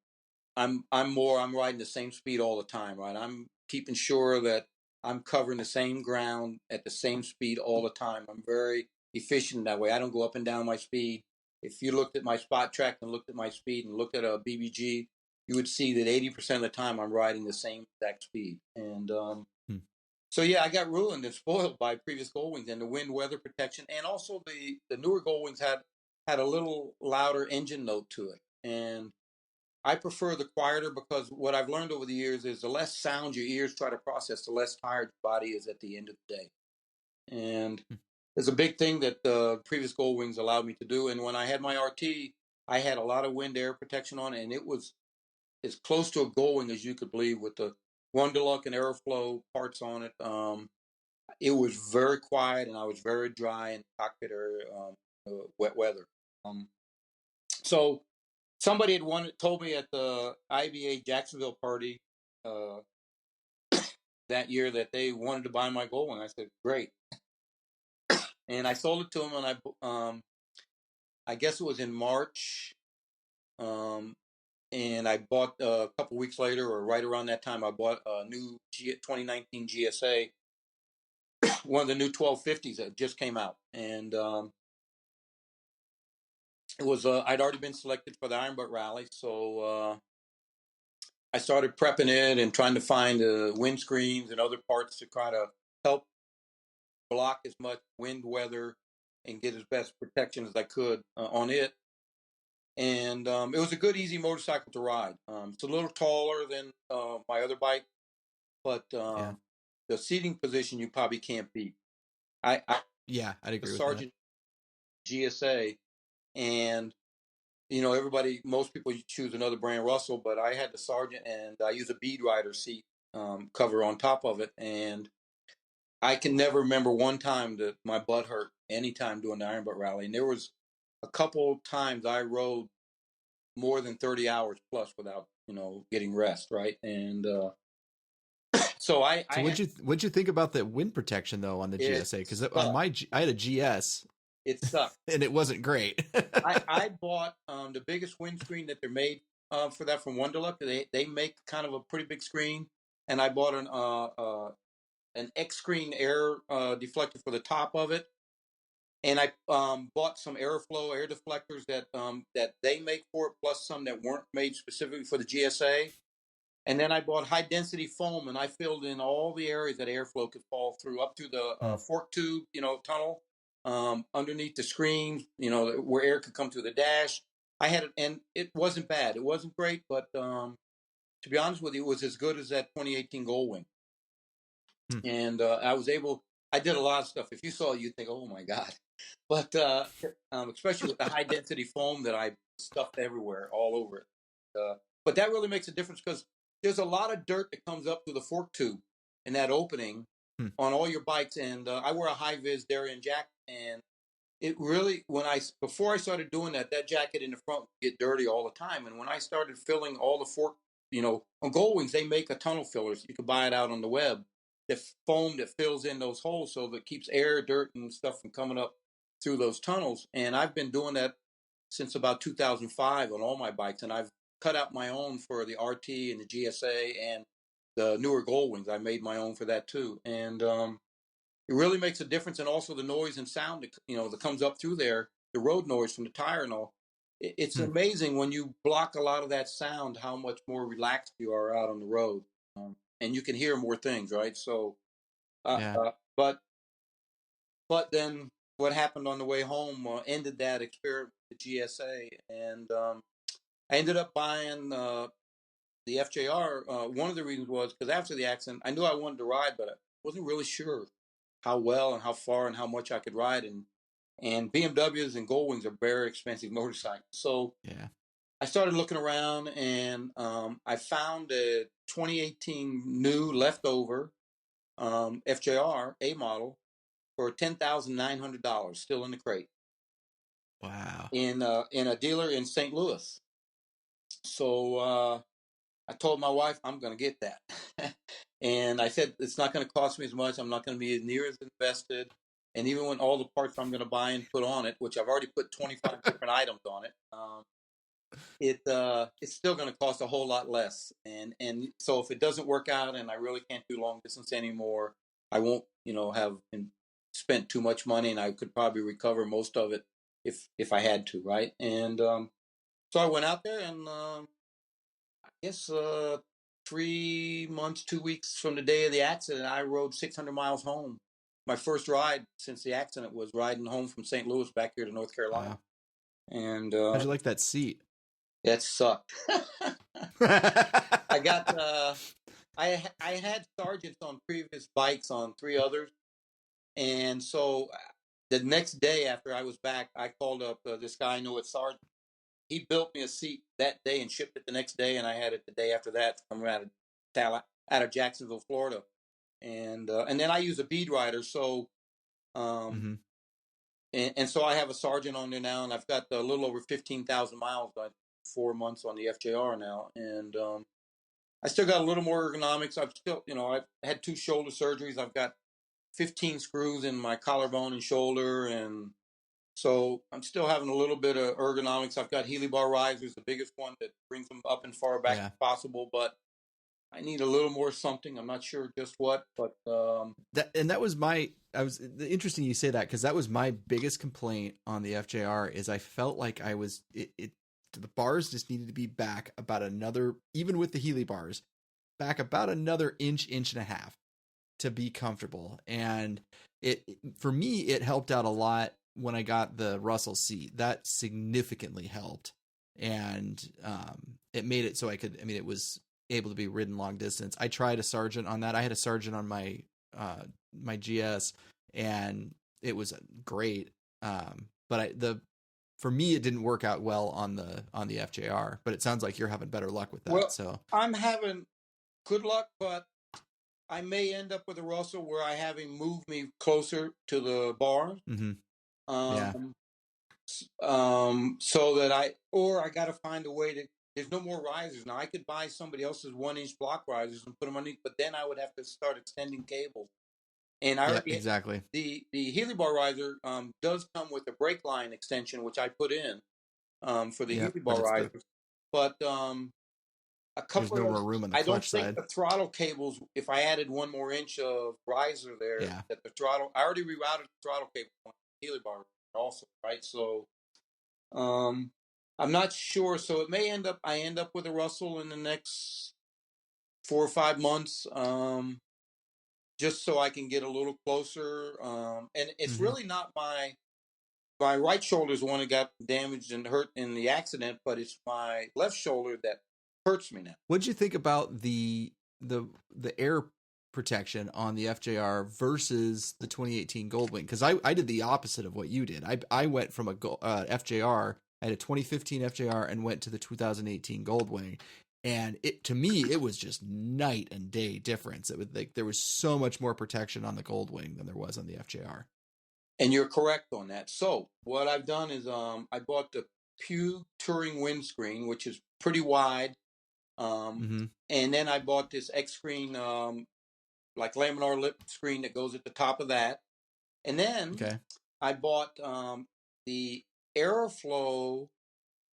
riding the same speed all the time, right? I'm keeping sure that I'm covering the same ground at the same speed all the time. I'm very efficient that way. I don't go up and down my speed. If you looked at my spot track and looked at my speed and looked at a BBG, you would see that 80% of the time I'm riding the same exact speed. And Hmm. so yeah, I got ruined and spoiled by previous Gold Wings and the wind weather protection, and also the newer Gold Wings had a little louder engine note to it, and I prefer the quieter because what I've learned over the years is the less sound your ears try to process, the less tired your body is at the end of the day. And Hmm. it's a big thing that the previous Gold Wings allowed me to do. And when I had my RT, I had a lot of wind air protection on it, and it was as close to a Gold Wing as you could believe with the Wonderluck and Aeroflow parts on it. It was very quiet, and I was very dry in the cockpit or wet weather. Um, so somebody told me at the IBA Jacksonville party uh, that year that they wanted to buy my Gold Wing. I said, great. And I sold it to them, and I guess it was in March. Um, and I bought a couple weeks later, or right around that time, I bought a new 2019 GSA, one of the new 1250s that just came out. And it was I'd already been selected for the Iron Butt Rally, so I started prepping it and trying to find windscreens and other parts to try to help block as much wind weather and get as best protection as I could on it. And it was a good, easy motorcycle to ride. It's a little taller than my other bike, but Yeah. the seating position you probably can't beat. I Yeah, I'd a agree with that. Sergeant GSA, and most people choose another brand Russell, but I had the Sergeant, and I use a bead rider seat cover on top of it, and I can never remember one time that my butt hurt anytime doing the Iron Butt Rally. And there was a couple times I rode more than 30 hours plus without, getting rest, right? And so So I had what'd you think about the wind protection though on the it GSA? Because on sucked. I had a GS It sucked. and it wasn't great. I bought the biggest windscreen that they're made for that from Wonderluck. They make kind of a pretty big screen, and I bought an X screen air deflector for the top of it. And I bought some airflow air deflectors that they make for it, plus some that weren't made specifically for the GSA. And then I bought high density foam, and I filled in all the areas that airflow could fall through, up to the Hmm. fork tube, tunnel, underneath the screen, where air could come through the dash. I had it, and it wasn't bad. It wasn't great, but to be honest with you, it was as good as that 2018 Gold Wing. Hmm. And I did a lot of stuff. If you saw it, you'd think, oh my God. But especially with the high density foam that I stuffed everywhere, all over it. But that really makes a difference because there's a lot of dirt that comes up through the fork tube in that opening Hmm. on all your bikes. And I wear a high vis Darien jacket, and it really, before I started doing that, that jacket in the front would get dirty all the time. And when I started filling all the fork, on Gold Wings, they make a tunnel fillers. You can buy it out on the web. The foam that fills in those holes so that keeps air, dirt, and stuff from coming up through those tunnels. And I've been doing that since about 2005 on all my bikes, and I've cut out my own for the RT and the GSA and the newer Goldwings. I made my own for that too, and it really makes a difference. And also the noise and sound that comes up through there, the road noise from the tire and all. It's amazing when you block a lot of that sound, how much more relaxed you are out on the road, and you can hear more things, right? So, Yeah. But then what happened on the way home ended that experiment with the GSA, and I ended up buying the FJR. One of the reasons was because after the accident, I knew I wanted to ride, but I wasn't really sure how well and how far and how much I could ride. And BMWs and Goldwings are very expensive motorcycles. So Yeah. I started looking around, and I found a 2018 new leftover FJR A model for $10,900, still in the crate, Wow. in a dealer in St. Louis. So I told my wife I'm going to get that, and I said it's not going to cost me as much. I'm not going to be near as invested, and even when all the parts I'm going to buy and put on it, which I've already put 25 different items on it, it's still going to cost a whole lot less. And so if it doesn't work out and I really can't do long distance anymore, I won't have spent too much money, and I could probably recover most of it if I had to, right? And so I went out there, and I guess 3 months, 2 weeks from the day of the accident, I rode 600 miles home. My first ride since the accident was riding home from St. Louis back here to North Carolina. Wow. And How'd you like that seat? that sucked. I got I had sergeants on previous bikes on 3 others, and so the next day after I was back, I called up this guy I knew at sergeant. He built me a seat that day and shipped it the next day, and I had it the day after that coming out of Jacksonville, Florida, and then I use a bead rider, so Mm-hmm. and so I have a sergeant on there now, and I've got a little over 15,000 miles, 4 months on the FJR now, and I still got a little more ergonomics. I've had 2 shoulder surgeries. I've got 15 screws in my collarbone and shoulder, and so I'm still having a little bit of ergonomics. I've got Healy bar risers, the biggest one that brings them up and far back Yeah. as possible, but I need a little more something. I'm not sure just what, but that was interesting you say that, because that was my biggest complaint on the FJR is I felt like the bars just needed to be back about another, even with the Healy bars, back about another inch and a half to be comfortable. And for me, it helped out a lot when I got the Russell seat. That significantly helped. And it made it so it was able to be ridden long distance. I tried a Sargent on that. I had a Sargent on my GS, and it was great. But for me, it didn't work out well on the FJR, but it sounds like you're having better luck with that. well, So I'm having good luck, but I may end up with a Russell where I have him move me closer to the bar. mm-hmm. Yeah. So that I got to find a way to. There's no more risers now. I could buy somebody else's 1-inch block risers and put them underneath, but then I would have to start extending cables. And I Yeah, already exactly. The Healy bar riser does come with a brake line extension, which I put in for the Healy bar risers, but a there's couple no of more room on the I don't clutch think side. the throttle cables. If I added 1 more inch of riser there, Yeah. that the throttle. I already rerouted the throttle cable on the Healy bar also, right? So I'm not sure. So it may I end up with a Russell in the next 4 or 5 months, just so I can get a little closer. And it's really not my right shoulder is the one that got damaged and hurt in the accident, but it's my left shoulder that hurts me now. What'd you think about the air protection on the FJR versus the 2018 Goldwing? Because I did the opposite of what you did. I went from a FJR. I had a 2015 FJR and went to the 2018 Goldwing, and to me it was just night and day difference. It was like there was so much more protection on the Goldwing than there was on the FJR. And you're correct on that. So what I've done is I bought the Pew Touring windscreen, which is pretty wide. And then I bought this X screen, like laminar lip screen that goes at the top of that. And then I bought the Aeroflow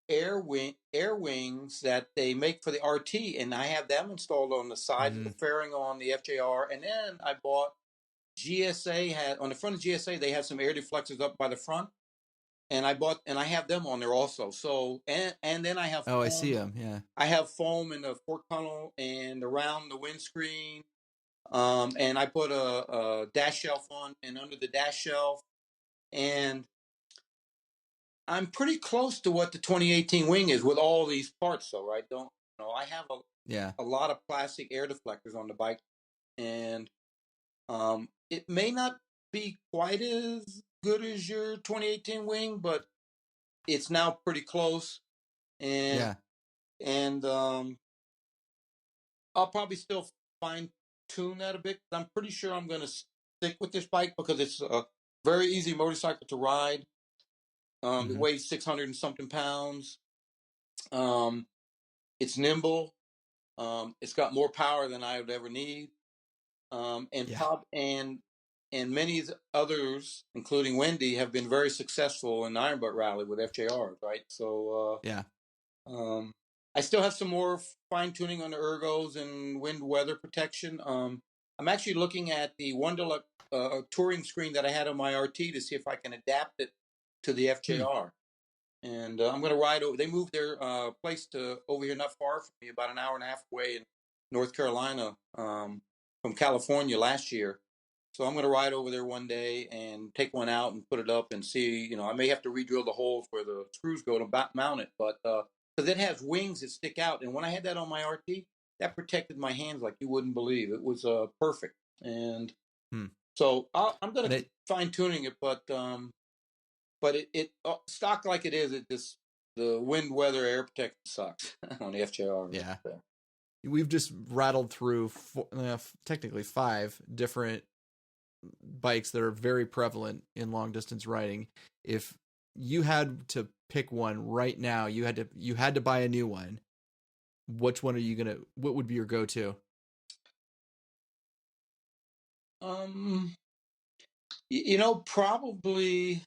air wings that they make for the RT, and I have them installed on the side of the fairing on the FJR. And then I bought GSA had on the front of GSA they have some air deflectors up by the front, and I have them on there also. So and then I have foam. I see them. Yeah, I have foam in the port tunnel and around the windscreen. And I put a dash shelf on and under the dash shelf, and I'm pretty close to what the 2018 wing is with all these parts. So right, don't I have a lot of plastic air deflectors on the bike, and it may not be quite as good as your 2018 wing, but it's now pretty close. And I'll probably still fine tune that a bit. I'm pretty sure I'm going to stick with this bike because it's a very easy motorcycle to ride. It weighs 600 and something pounds. It's nimble. It's got more power than I would ever need. And many others, including Wendy, have been very successful in Iron Butt Rally with FJRs, right? So I still have some more fine tuning on the ergos and wind weather protection. I'm actually looking at the Wonderluck touring screen that I had on my RT to see if I can adapt it to the FJR. And I'm going to ride over. They moved their place to over here, not far from me, about an hour and a half away in North Carolina from California last year. So I'm going to ride over there one day and take one out and put it up and see. I may have to re-drill the holes where the screws go to mount it, but because it has wings that stick out. And when I had that on my RT, that protected my hands like you wouldn't believe. It was perfect. And so I'm going to fine tuning it, but it stock like it is, it just the wind, weather, air protection sucks on the FJR. Yeah, we've just rattled through technically 5 different bikes that are very prevalent in long distance riding. If you had to pick one right now, you had to buy a new one. Which one are you gonna? What would be your go-to? Probably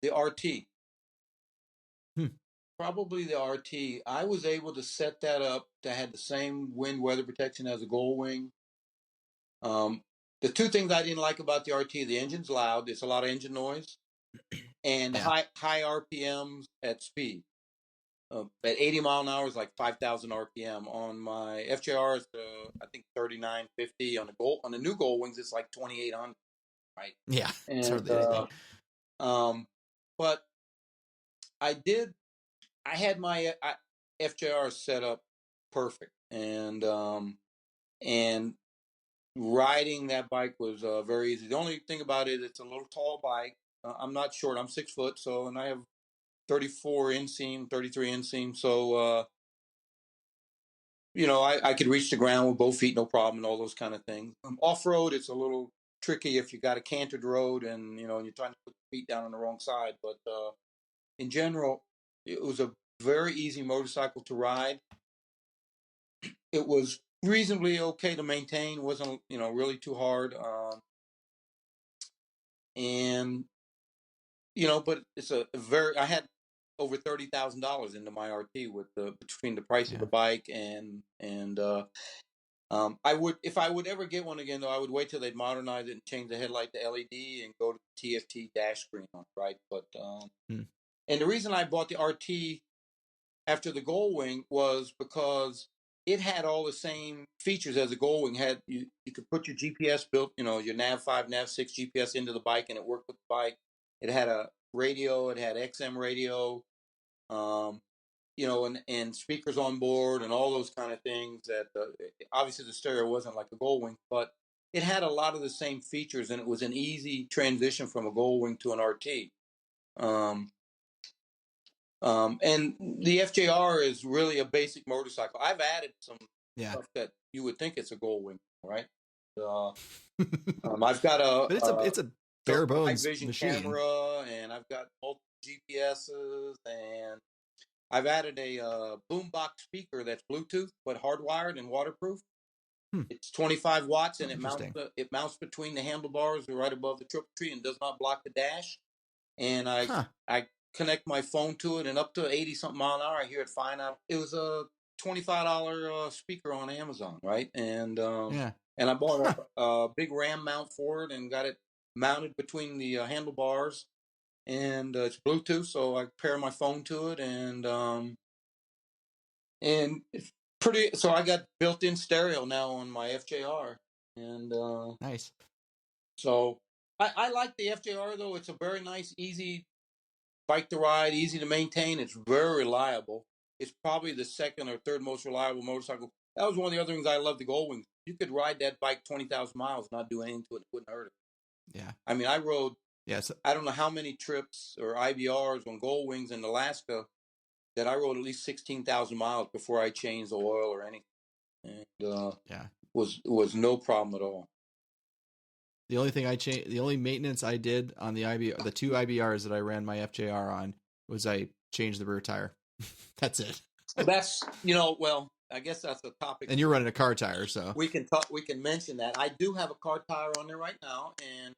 the RT. Probably the RT. I was able to set that up to have the same wind weather protection as a Gold Wing. The 2 things I didn't like about the RT: the engine's loud, there's a lot of engine noise, and high RPMs at speed. At 80 mile an hour is like 5,000 RPM. On my FJR, it's I think 3950. On the new Gold Wings, it's like 2,800. Right? Yeah, and but I had my FJR set up perfect, and riding that bike was very easy. The only thing about it, it's a little tall bike. I'm not short. I'm 6 foot, and I have 34 inseam, 33 inseam. So I could reach the ground with both feet, no problem, and all those kind of things. Off road, it's a little tricky if you got a canted road and and you're trying to put the feet down on the wrong side. But in general, it was a very easy motorcycle to ride. It was reasonably okay to maintain. Wasn't really too hard. But it's I had over $30,000 into my RT with between the price of the bike and I would, if I would ever get one again, though, I would wait till they'd modernize it and change the headlight to LED and go to the TFT dash screen on it, right? But and the reason I bought the RT after the Gold Wing was because it had all the same features as the Gold Wing had. You could put your GPS built, your Nav5, Nav6 GPS into the bike, and it worked with the bike. It had a radio, it had XM radio, and speakers on board and all those kind of things. That obviously the stereo wasn't like a Gold Wing, but it had a lot of the same features, and it was an easy transition from a Gold Wing to an RT. And the FJR is really a basic motorcycle. I've added some stuff that you would think it's a Gold Wing, right? I've got it's a bare bones vision machine. Camera, and I've got multiple GPSs, and I've added a boombox speaker that's Bluetooth but hardwired and waterproof. It's 25 watts, and it mounts between the handlebars right above the trip tree and does not block the dash. And I connect my phone to it, and up to 80 something mile an hour, I hear it fine out. It was a $25 speaker on Amazon, right? Yeah. And I bought a big RAM mount for it and got it mounted between the handlebars, and it's Bluetooth, so I pair my phone to it, and it's pretty. So I got built-in stereo now on my FJR, and Nice. so I like the FJR though. It's a very nice, easy bike to ride, easy to maintain. It's very reliable. It's probably the second or third most reliable motorcycle. That was one of the other things I love the Goldwing. You could ride that bike 20,000 miles, not do anything to it. It wouldn't hurt it. Yeah. I mean, I rode, Yes. I don't know how many trips or IBRs on Goldwings in Alaska that I rode at least 16,000 miles before I changed the oil or anything. And Yeah. was no problem at all. The only thing the only maintenance I did on the two IBRs that I ran my FJR on was I changed the rear tire. That's it. That's, well, I guess that's a topic. And you're running a car tire, so we can mention that. I do have a car tire on there right now, and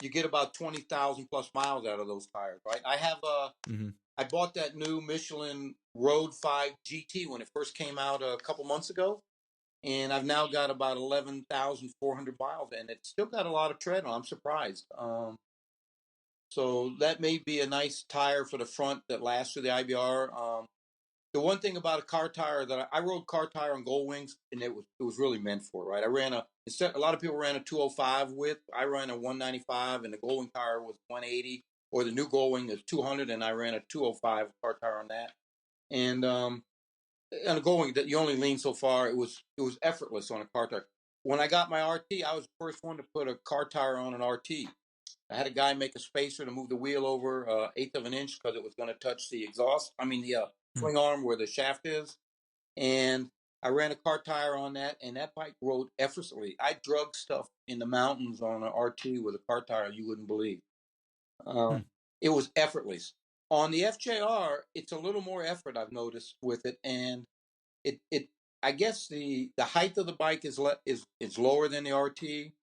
you get about 20,000 plus miles out of those tires, right? I have I bought that new Michelin Road 5 GT when it first came out a couple months ago, and I've now got about 11,400 miles, and it's still got a lot of tread on. I'm surprised. So that may be a nice tire for the front that lasts through the IBR. The one thing about a car tire that I rode car tire on Goldwings, and it was really meant for it, right? I ran a lot of people ran a 205 width. I ran a 195, and the Goldwing tire was 180, or the new Goldwing is 200, and I ran a 205 car tire on that. And on a Goldwing, that you only lean so far. It was effortless on a car tire. When I got my RT, I was the first one to put a car tire on an RT. I had a guy make a spacer to move the wheel over eighth of an inch because it was going to touch the exhaust. I mean, the swing arm where the shaft is. And I ran a car tire on that, and that bike rode effortlessly. I drug stuff in the mountains on an RT with a car tire you wouldn't believe. It was effortless. On the FJR, it's a little more effort I've noticed with it, and it I guess the height of the bike is lower than the RT.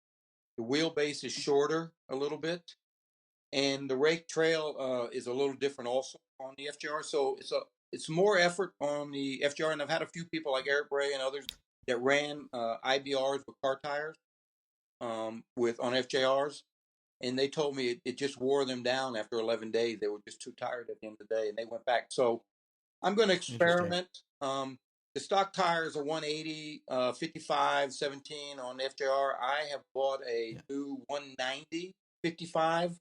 The wheelbase is shorter a little bit, and the rake trail is a little different also on the FJR. So it's more effort on the FJR, and I've had a few people like Eric Bray and others that ran IBRs with car tires with on FJRs, and they told me it just wore them down after 11 days. They were just too tired at the end of the day, and they went back. So I'm going to experiment. The stock tires are 180, 55, 17 on FJR. I have bought a new 190, 55,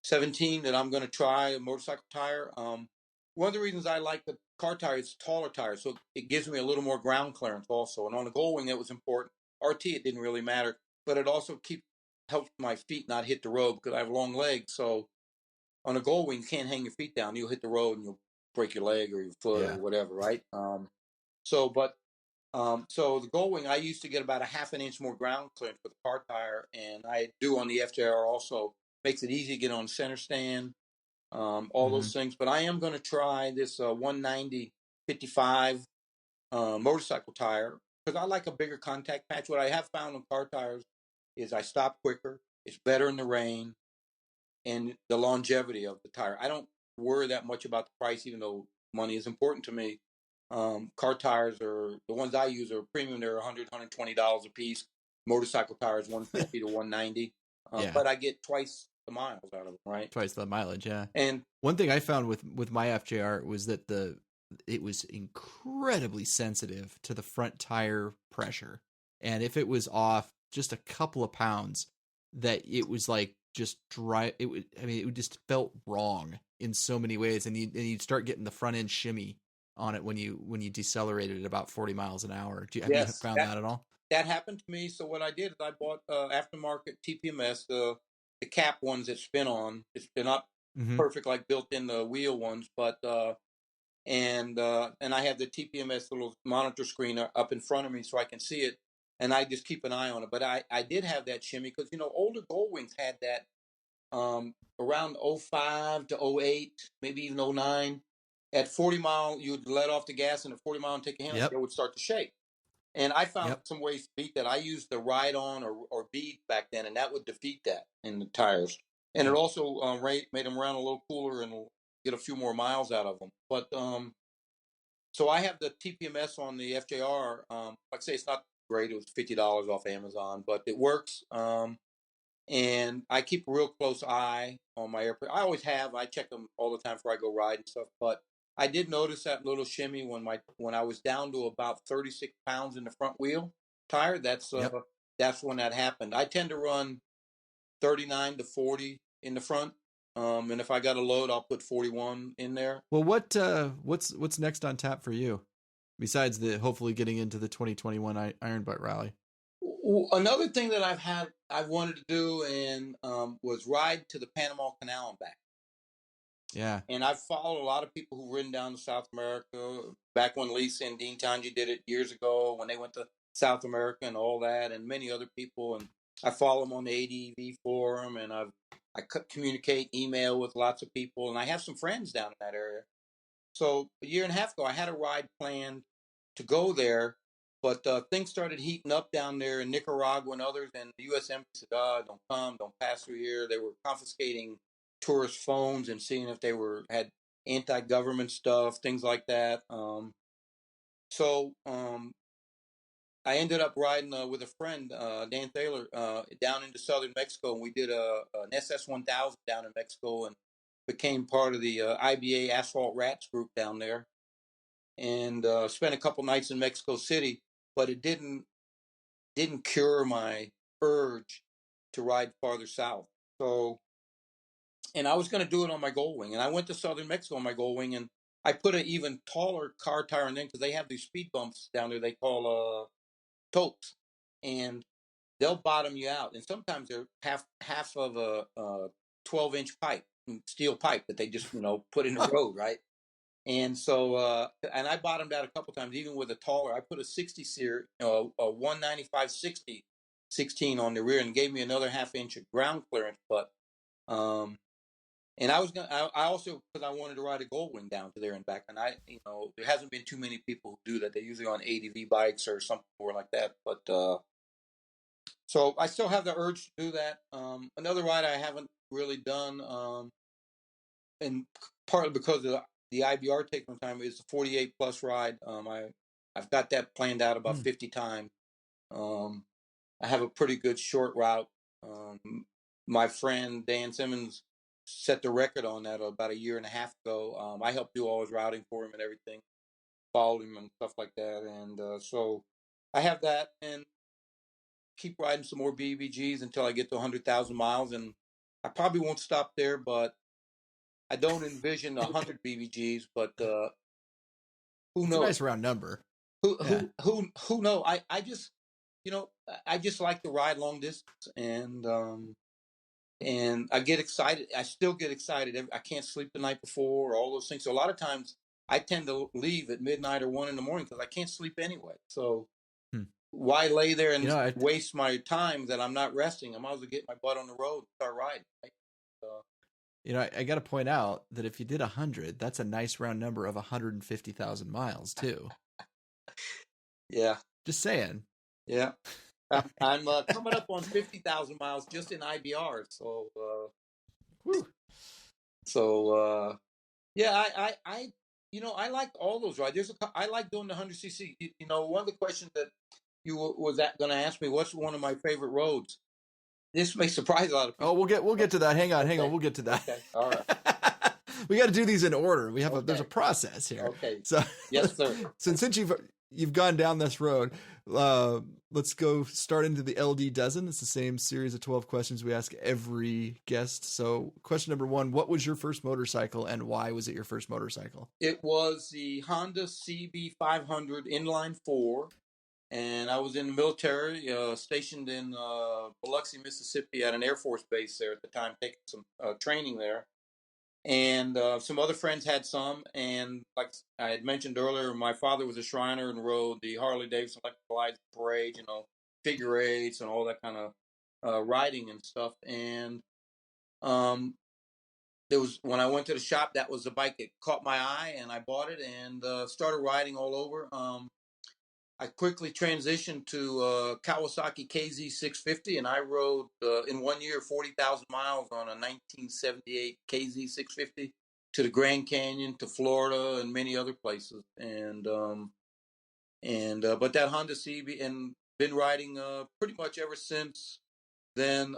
17 that I'm going to try, a motorcycle tire. One of the reasons I like the car tire is taller tires, so it gives me a little more ground clearance also. And on the Goldwing, it was important. RT, it didn't really matter, but it also helps my feet not hit the road because I have long legs. So on a Goldwing, you can't hang your feet down. You'll hit the road and you'll break your leg or your foot or whatever, right? So the Goldwing, I used to get about a half an inch more ground clearance with the car tire, and I do on the FJR also. Makes it easy to get on center stand, all those things. But I am going to try this 190 55 motorcycle tire because I like a bigger contact patch. What I have found on car tires is I stop quicker. It's better in the rain, and the longevity of the tire. I don't worry that much about the price, even though money is important to me. Car tires are the ones I use are premium. They're $100, $120 a piece. Motorcycle tires, 150 to 190. But I get twice the miles out of them, right? Twice the mileage, yeah. And one thing I found with my FJR was that it was incredibly sensitive to the front tire pressure, and if it was off just a couple of pounds, that it was like just dry. It just felt wrong in so many ways, and you'd start getting the front end shimmy on it when you decelerated at about 40 miles an hour. Have you found that at all? That happened to me. So what I did is I bought aftermarket TPMS, the cap ones that spin on. It's spin up perfect, like built in the wheel ones. But and I have the TPMS little monitor screen up in front of me so I can see it, and I just keep an eye on it. But I did have that shimmy because older Goldwings had that around 05 to 08, maybe even 09. At 40 mile, you'd let off the gas, and at 40 mile and take a hand, it would start to shake. And I found some ways to beat that. I used the ride-on or bead back then, and that would defeat that in the tires. and it also made them run a little cooler and get a few more miles out of them. But so I have the TPMS on the FJR. Like I say, it's not great. It was $50 off Amazon, but it works. And I keep a real close eye on my airplane. I always have. I check them all the time before I go ride and stuff. But I did notice that little shimmy when I was down to about 36 pounds in the front wheel tire. That's Yep. that's when that happened. I tend to run 39 to 40 in the front. And if I got a load, I'll put 41 in there. Well, what's next on tap for you, besides the hopefully getting into the 2021 Iron Butt Rally? Another thing that I've wanted to do and was ride to the Panama Canal and back. Yeah. And I've followed a lot of people who've ridden down to South America. Back when Lisa and Dean Tanji did it years ago, when they went to South America and all that, and many other people. And I follow them on the ADV forum, and I communicate email with lots of people, and I have some friends down in that area. So a year and a half ago, I had a ride planned to go there, but things started heating up down there in Nicaragua and others, and the U.S. Embassy said, don't come, don't pass through here. They were confiscating tourist phones and seeing if they had anti-government stuff, things like that. So I ended up riding with a friend, Dan Thaler, down into southern Mexico, and we did an SS-1000 down in Mexico and became part of the IBA Asphalt Rats group down there, and spent a couple nights in Mexico City, but it didn't cure my urge to ride farther south. So, and I was going to do it on my Goldwing, and I went to southern Mexico on my Goldwing, and I put an even taller car tire in there because they have these speed bumps down there they call topes, and they'll bottom you out, and sometimes they're half of a 12-inch pipe, steel pipe that they just put in the road, right? And so and I bottomed out a couple times, even with a taller. I put a 60 series, a 195 60 16 on the rear, and gave me another half-inch of ground clearance. But and I was gonna, I also, because I wanted to ride a Goldwing down to there and back, and there hasn't been too many people who do that. They're usually on ADV bikes or something more like that. But so I still have the urge to do that. Another ride I haven't really done, and partly because of the IBR taking time, is the 48 plus ride. I've got that planned out about 50 times. I have a pretty good short route. My friend Dan Simmons set the record on that about a year and a half ago. I helped do all his routing for him and everything, followed him and stuff like that. And so I have that, and keep riding some more BBGs until I get to 100,000 miles. And I probably won't stop there, but I don't envision 100 BBGs. But who knows? It's a nice round number. Who knows? I just I just like to ride long distance, and I get excited. I still get excited. I can't sleep the night before, or all those things. So a lot of times I tend to leave at midnight or 1 a.m. because I can't sleep anyway. So why lay there and waste my time that I'm not resting? I might as well get my butt on the road and start riding. Right? I got to point out that if you did 100, that's a nice round number of 150,000 miles too. Yeah. Just saying. Yeah. I'm coming up on 50,000 miles just in IBR. So, yeah, I like all those rides. I like doing the 100cc. One of the questions that you was going to ask me, what's one of my favorite roads? This may surprise a lot of people. Oh, we'll get to that. Hang on. We'll get to that. Okay. All right. We got to do these in order. We have there's a process here. Okay. So yes, sir. Since you've gone down this road, let's go start into the LD dozen. It's the same series of 12 questions we ask every guest. So question number 1, what was your first motorcycle and why was it your first motorcycle? It was the Honda CB500 inline 4. And I was in the military, stationed in Biloxi, Mississippi at an Air Force base there at the time, taking some training there. And some other friends had some. And like I had mentioned earlier, my father was a Shriner and rode the Harley Davidson Electric Glide Parade, figure eights and all that kind of riding and stuff. And there was, when I went to the shop, that was the bike that caught my eye, and I bought it and started riding all over. I quickly transitioned to Kawasaki KZ650, and I rode in 1 year 40,000 miles on a 1978 KZ650 to the Grand Canyon, to Florida, and many other places. But that Honda CB, and been riding pretty much ever since then,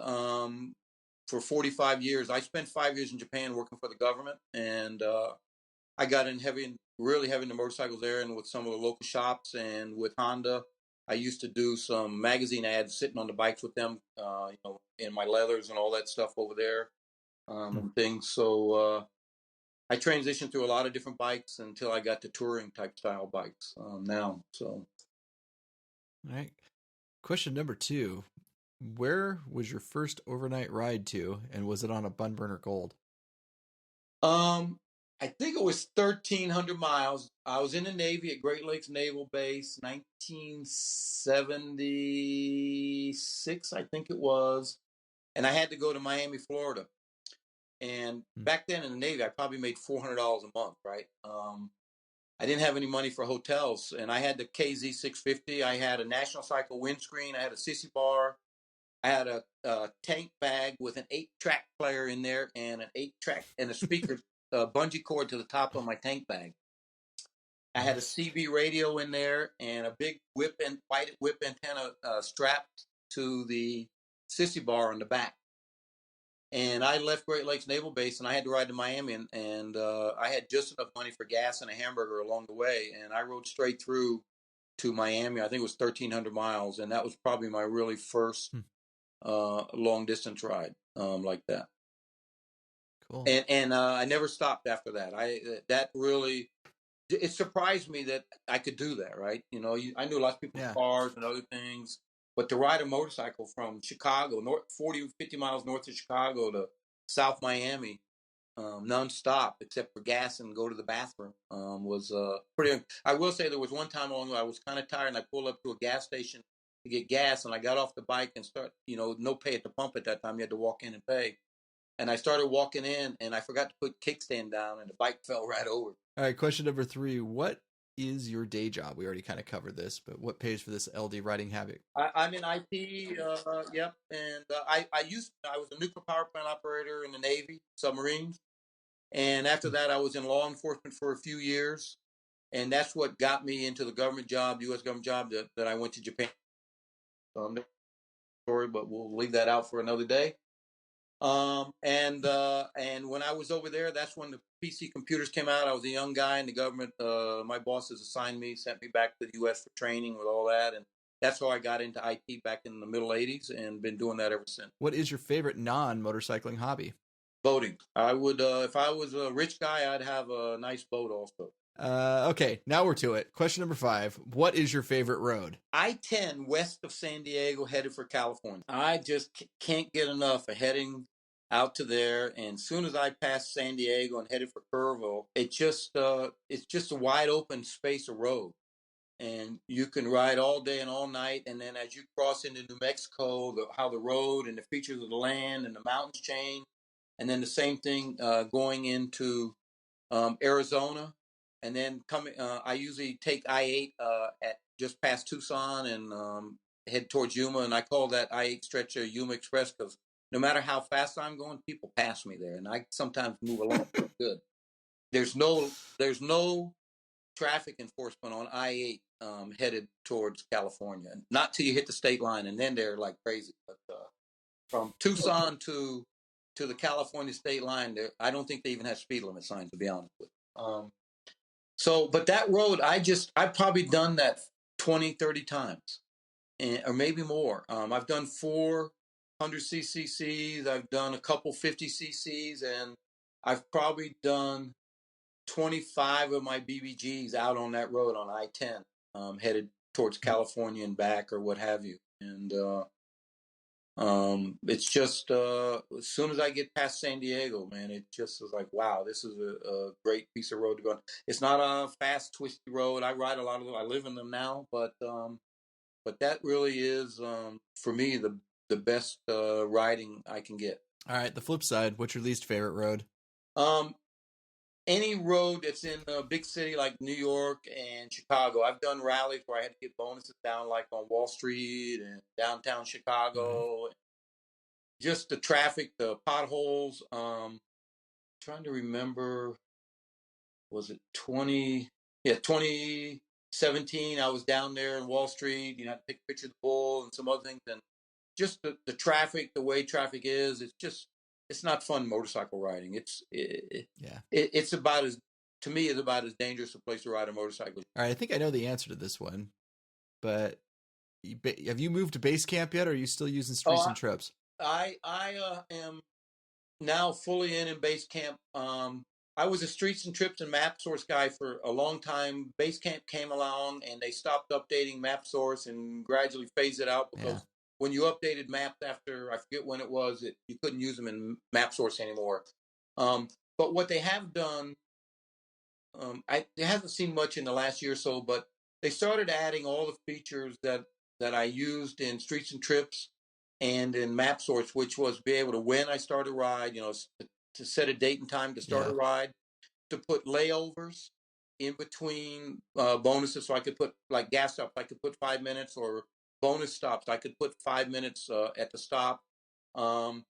for 45 years. I spent 5 years in Japan working for the government, and I got in really heavy into motorcycles there, and with some of the local shops, and with Honda. I used to do some magazine ads sitting on the bikes with them, in my leathers and all that stuff over there, and things. So I transitioned through a lot of different bikes until I got to touring type style bikes now. So, all right. Question number 2. Where was your first overnight ride to, and was it on a Bun Burner Gold? I think it was 1,300 miles. I was in the Navy at Great Lakes Naval Base, 1976, I think it was. And I had to go to Miami, Florida. And back then in the Navy, I probably made $400 a month, right? I didn't have any money for hotels, and I had the KZ650. I had a National Cycle windscreen. I had a sissy bar. I had a tank bag with an 8-track player in there, and an 8-track and a speaker bungee cord to the top of my tank bag. I had a CB radio in there and a big whip and white whip antenna strapped to the sissy bar on the back. And I left Great Lakes Naval Base, and I had to ride to Miami, and I had just enough money for gas and a hamburger along the way, and I rode straight through to Miami. I think it was 1,300 miles, and that was probably my really first long distance ride like that. Cool. And I never stopped after that. That really, it surprised me that I could do that. Right? I knew a lot of people with cars and other things, but to ride a motorcycle from Chicago, 50 miles north of Chicago to South Miami, nonstop, except for gas and go to the bathroom, was pretty. I will say there was one time along the way I was kind of tired, and I pulled up to a gas station to get gas, and I got off the bike and no pay at the pump at that time. You had to walk in and pay. And I started walking in, and I forgot to put kickstand down, and the bike fell right over. All right, question number 3. What is your day job? We already kind of covered this, but what pays for this LD riding havoc? I'm in IT, yep, and I was a nuclear power plant operator in the Navy, submarines, and after that I was in law enforcement for a few years, and that's what got me into the government job, U.S. government job that I went to Japan. Story, but we'll leave that out for another day. And when I was over there, that's when the PC computers came out. I was a young guy in the government. My bosses assigned me, sent me back to the U.S. for training with all that, and that's how I got into IT back in the middle '80s, and been doing that ever since. What is your favorite non-motorcycling hobby? Boating. I would, if I was a rich guy, I'd have a nice boat also. Okay, now we're to it. Question number 5. What is your favorite road? I-10 west of San Diego, headed for California. I just can't get enough of heading out to there. And as soon as I passed San Diego and headed for Kerrville, it's just a wide open space of road. And you can ride all day and all night. And then as you cross into New Mexico, how the road and the features of the land and the mountains change. And then the same thing going into Arizona. And then I usually take I-8 at just past Tucson and head towards Yuma. And I call that I-8 stretch Yuma Express because no matter how fast I'm going, people pass me there. And I sometimes move along pretty good. There's no traffic enforcement on I-8 headed towards California. Not till you hit the state line, and then they're like crazy. But from Tucson to the California state line, I don't think they even have speed limit signs, to be honest with you. But that road, I've probably done that 20, 30 times, or maybe more. I've done 400 cc's. I've done a couple 50 cc's, and I've probably done 25 of my BBGs out on that road on I-10, headed towards California and back or what have you. And it's just as soon as I get past San Diego, man, it just was like, wow, this is a great piece of road to go on. It's not a fast, twisty road. I ride a lot of them. I live in them now, but that really is for me the best riding I can get. All right, the flip side. What's your least favorite road? any road that's in a big city like New York and Chicago. I've done rallies where I had to get bonuses down like on Wall Street and downtown Chicago. Just the traffic, the potholes. Trying to remember, was it 2017? I was down there in Wall Street. You know, I had to take a picture of the bull and some other things, and just the traffic, the way traffic is. It's not fun motorcycle riding. It's about as, to me, it's about as dangerous a place to ride a motorcycle. All right, I think I know the answer to this one, but have you moved to base camp yet, or are you still using Streets and Trips? I am now fully in base camp. I was a Streets and Trips and Map Source guy for a long time. Base camp came along and they stopped updating Map Source and gradually phased it out because when you updated maps after, I forget when it was, you couldn't use them in Map Source anymore. But what they have done, I haven't seen much in the last year or so, but they started adding all the features that I used in Streets and Trips and in Map Source, which was be able to, when I start a ride, you know, to set a date and time to start a ride, to put layovers in between bonuses. So I could put, like gas stops, I could put 5 minutes, or bonus stops, I could put 5 minutes at the stop. And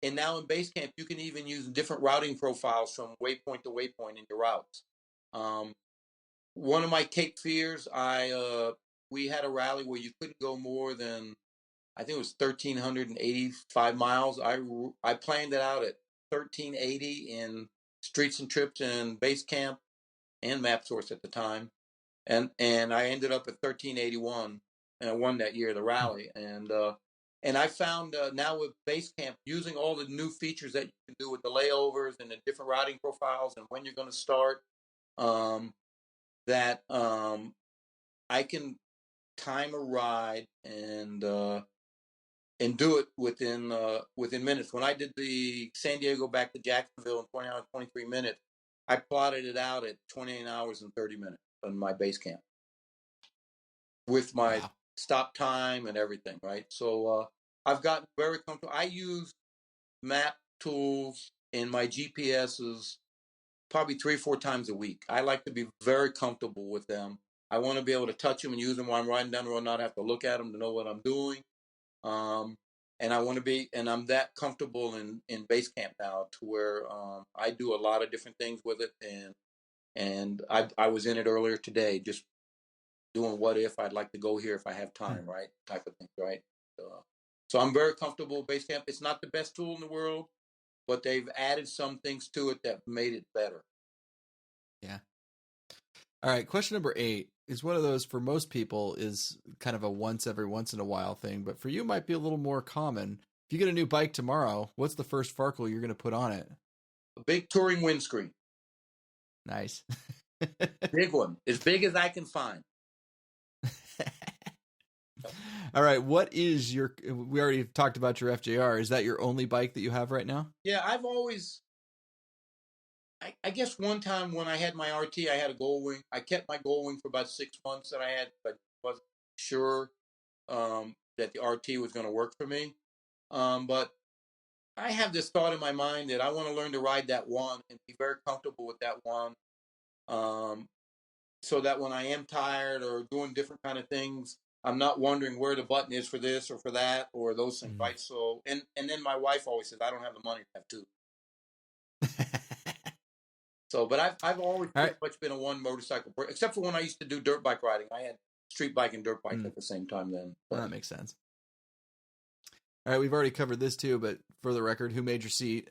now in base camp, you can even use different routing profiles from waypoint to waypoint in your routes. One of my Cape Fears, we had a rally where you couldn't go more than, I think it was 1,385 miles. I planned it out at 1,380 in Streets and Trips and Base Camp and Map Source at the time, and I ended up at 1,381, and I won that year the rally. And I found now with Base Camp, using all the new features that you can do with the layovers and the different routing profiles and when you're going to start, that I can time a ride and do it within minutes. When I did the San Diego back to Jacksonville in 20 hours, 23 minutes, I plotted it out at 28 hours and 30 minutes on my base camp with my stop time and everything, right? So I've gotten very comfortable. I use map tools in my GPSs probably 3 or 4 times a week. I like to be very comfortable with them. I want to be able to touch them and use them while I'm riding down the road, not have to look at them to know what I'm doing. And I want to be, and I'm that comfortable in base camp now to where I do a lot of different things with it. And I was in it earlier today, just doing what if I'd like to go here if I have time, right? Type of thing, right? So I'm very comfortable with base camp. It's not the best tool in the world, but they've added some things to it that made it better. Yeah. All right. Question number 8 is one of those, for most people, is kind of a every once in a while thing, but for you might be a little more common. If you get a new bike tomorrow, what's the first Farkle you're going to put on it? A big touring windscreen. Nice. Big one. As big as I can find. All right. What is we already talked about your FJR. Is that your only bike that you have right now? Yeah, I've always, I guess one time when I had my RT, I had a Goldwing. I kept my Goldwing for about 6 months that I had, but wasn't sure that the RT was going to work for me. But I have this thought in my mind that I want to learn to ride that one and be very comfortable with that one. So that when I am tired or doing different kind of things, I'm not wondering where the button is for this or for that or those things, right? So, and then my wife always says, I don't have the money to have two. So, but I've always pretty much been a one motorcycle, except for when I used to do dirt bike riding. I had street bike and dirt bike at the same time then. Well, that makes sense. All right, we've already covered this too, but for the record, who made your seat?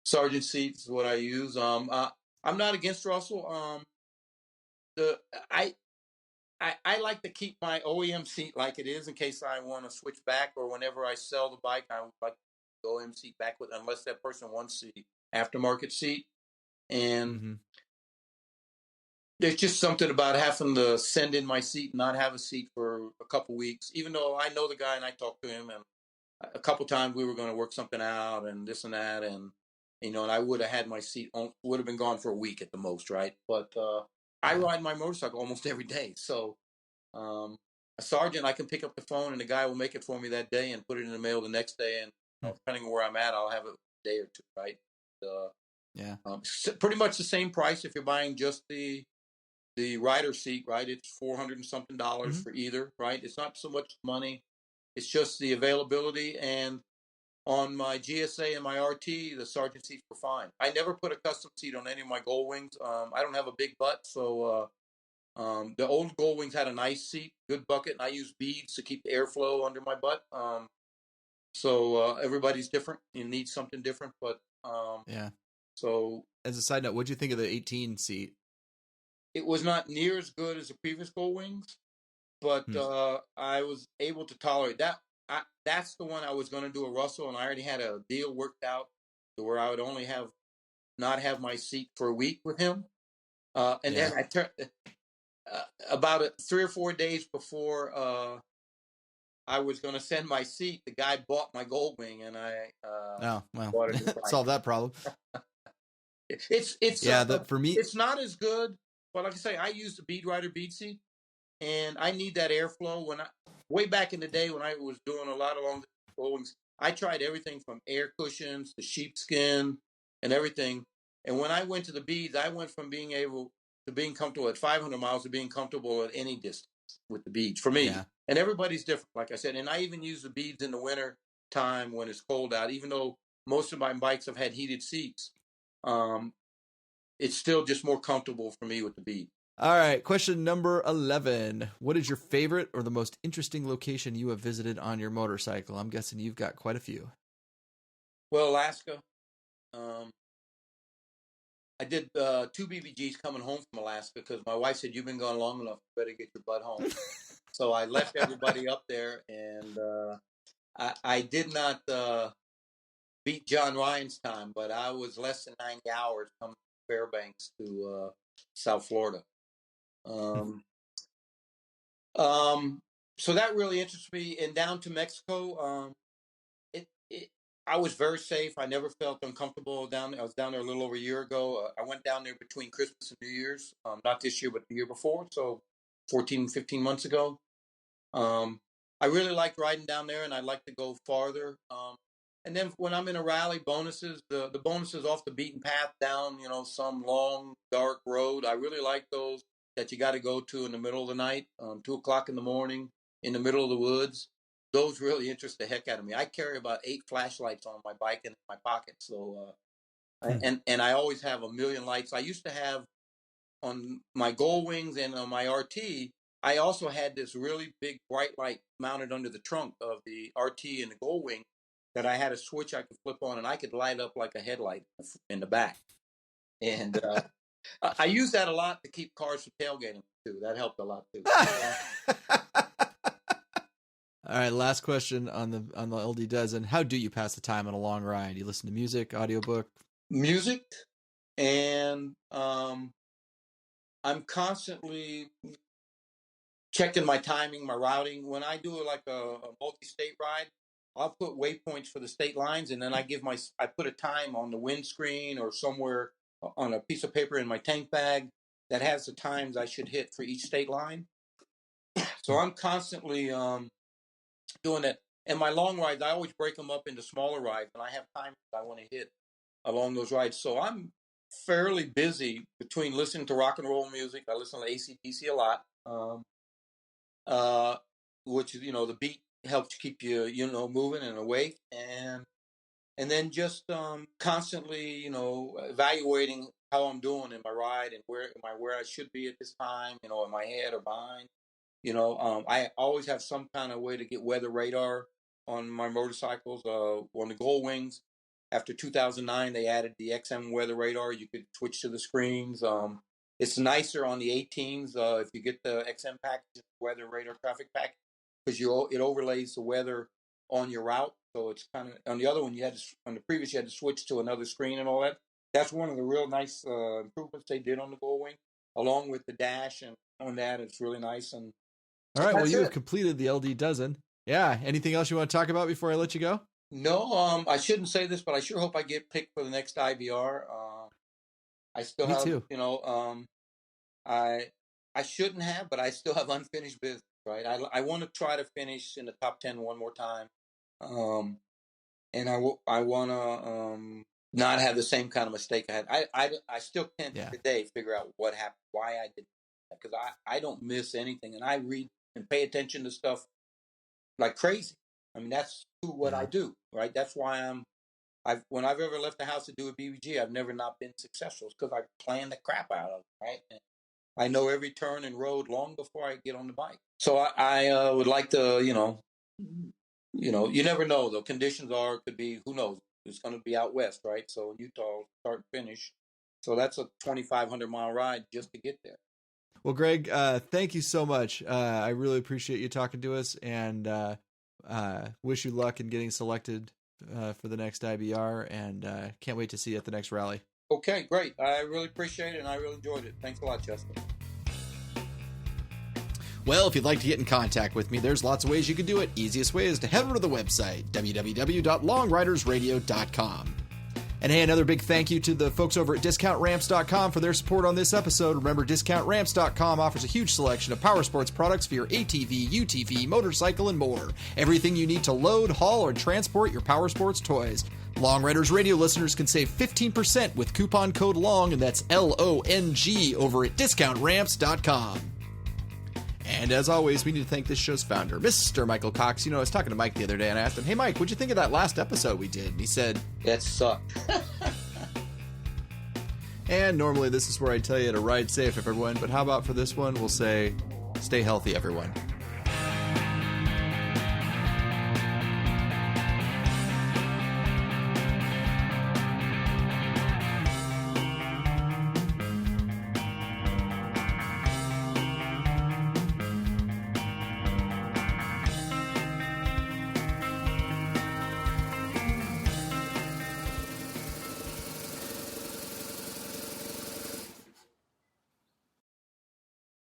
Sergeant seat is what I use. I'm not against Russell. I like to keep my OEM seat like it is in case I want to switch back, or whenever I sell the bike, I would like the OEM seat back with, unless that person wants the aftermarket seat. And there's just something about having to send in my seat and not have a seat for a couple weeks, even though I know the guy and I talked to him, and a couple times we were going to work something out and this and that, and and I would have had my seat would have been gone for a week at the most, right? But I ride my motorcycle almost every day, so a sergeant, I can pick up the phone and the guy will make it for me that day and put it in the mail the next day, and depending on where I'm at, I'll have it a day or two, right? Yeah. Pretty much the same price if you're buying just the rider seat, right? It's $400 and something for either, right? It's not so much money. It's just the availability. And on my GSA and my RT, the sergeant seats were fine. I never put a custom seat on any of my Gold Wings. I don't have a big butt, so the old Gold Wings had a nice seat, good bucket, and I use beads to keep the airflow under my butt. So everybody's different. You need something different, but yeah. So as a side note, what'd you think of the 18 seat? It was not near as good as the previous Gold Wings, but I was able to tolerate that. That's the one I was going to do a Russell, and I already had a deal worked out to where I would only not have my seat for a week with him. Then I turned about 3 or 4 days before I was going to send my seat. The guy bought my Gold Wing, and I bought a new ride. Solve that problem. It's for me, it's not as good, but like I say, I use the bead rider bead seat, and I need that airflow. Way back in the day when I was doing a lot of long Gold Wings, I tried everything from air cushions to sheepskin and everything. And when I went to the beads, I went from being able to being comfortable at 500 miles to being comfortable at any distance with the beads for me. Yeah. And everybody's different, like I said. And I even use the beads in the winter time when it's cold out, even though most of my bikes have had heated seats. It's still just more comfortable for me with the bead. All right, question number 11. What is your favorite or the most interesting location you have visited on your motorcycle? I'm guessing you've got quite a few. Well, Alaska. I did 2 BBGs coming home from Alaska because my wife said, "You've been gone long enough. You better get your butt home." So I left everybody up there, and I did not beat John Ryan's time, but I was less than 90 hours coming from Fairbanks to South Florida. So that really interests me. And down to Mexico, I was very safe. I never felt uncomfortable down there. I was down there a little over a year ago. I went down there between Christmas and New Year's, not this year, but the year before. So 14, 15 months ago. I really liked riding down there, and I'd like to go farther. And then when I'm in a rally, bonuses, the bonuses off the beaten path down, some long, dark road. I really like those that you got to go to in the middle of the night, 2 o'clock in the morning, in the middle of the woods. Those really interest the heck out of me. I carry about 8 flashlights on my bike and in my pocket. So, and I always have a million lights. I used to have on my Gold Wings and on my RT, I also had this really big bright light mounted under the trunk of the RT and the Gold Wing that I had a switch I could flip on, and I could light up like a headlight in the back. And I use that a lot to keep cars from tailgating too. That helped a lot too. All right, last question on the LD Dozen. How do you pass the time on a long ride? You listen to music, audiobook? Music, and I'm constantly checking my timing, my routing. When I do like a multi-state ride, I'll put waypoints for the state lines, and then I put a time on the windscreen or somewhere on a piece of paper in my tank bag that has the times I should hit for each state line. So I'm constantly doing that. And my long rides, I always break them up into smaller rides, and I have times I want to hit along those rides. So I'm fairly busy between listening to rock and roll music. I listen to AC/DC a lot, which is, the beat helps keep you, moving and awake. And then just constantly, evaluating how I'm doing in my ride and where I should be at this time, am I ahead or behind? I always have some kind of way to get weather radar on my motorcycles. On the Gold Wings, after 2009, they added the XM weather radar. You could switch to the screens. It's nicer on the 18s if you get the XM package, weather radar traffic package, because it overlays the weather on your route. So it's kind of on the other one. On the previous, you had to switch to another screen and all that. That's one of the real nice improvements they did on the Gold Wing, along with the dash and on that. It's really nice. And all right, well, you have completed the LD Dozen. Yeah. Anything else you want to talk about before I let you go? No, I shouldn't say this, but I sure hope I get picked for the next IVR. I still Me have, too. I shouldn't have, but I still have unfinished business, right? I want to try to finish in the top 10 one more time. And I want to not have the same kind of mistake I had. I still can't today figure out what happened, why I did that, because I don't miss anything, and I read and pay attention to stuff like crazy. I mean, that's what I do, right? That's why when I've ever left the house to do a BBG, I've never not been successful. It's because I plan the crap out of it, right? And I know every turn and road long before I get on the bike. So I would like to, you never know though. Conditions could be, who knows? It's going to be out west, right? So Utah, start and finish. So that's a 2,500 mile ride just to get there. Well, Greg, thank you so much. I really appreciate you talking to us, and wish you luck in getting selected for the next IBR, and can't wait to see you at the next rally. Okay, great. I really appreciate it, and I really enjoyed it. Thanks a lot, Chester. Well, if you'd like to get in contact with me, there's lots of ways you can do it. Easiest way is to head over to the website, www.longridersradio.com. And hey, another big thank you to the folks over at DiscountRamps.com for their support on this episode. Remember, DiscountRamps.com offers a huge selection of power sports products for your ATV, UTV, motorcycle, and more. Everything you need to load, haul, or transport your power sports toys. Long Riders Radio listeners can save 15% with coupon code LONG, and that's LONG, over at DiscountRamps.com. And as always, we need to thank this show's founder, Mr. Michael Cox. I was talking to Mike the other day, and I asked him, hey, Mike, what'd you think of that last episode we did? And he said, it sucked. And normally this is where I tell you to ride safe, everyone. But how about for this one, we'll say, stay healthy, everyone.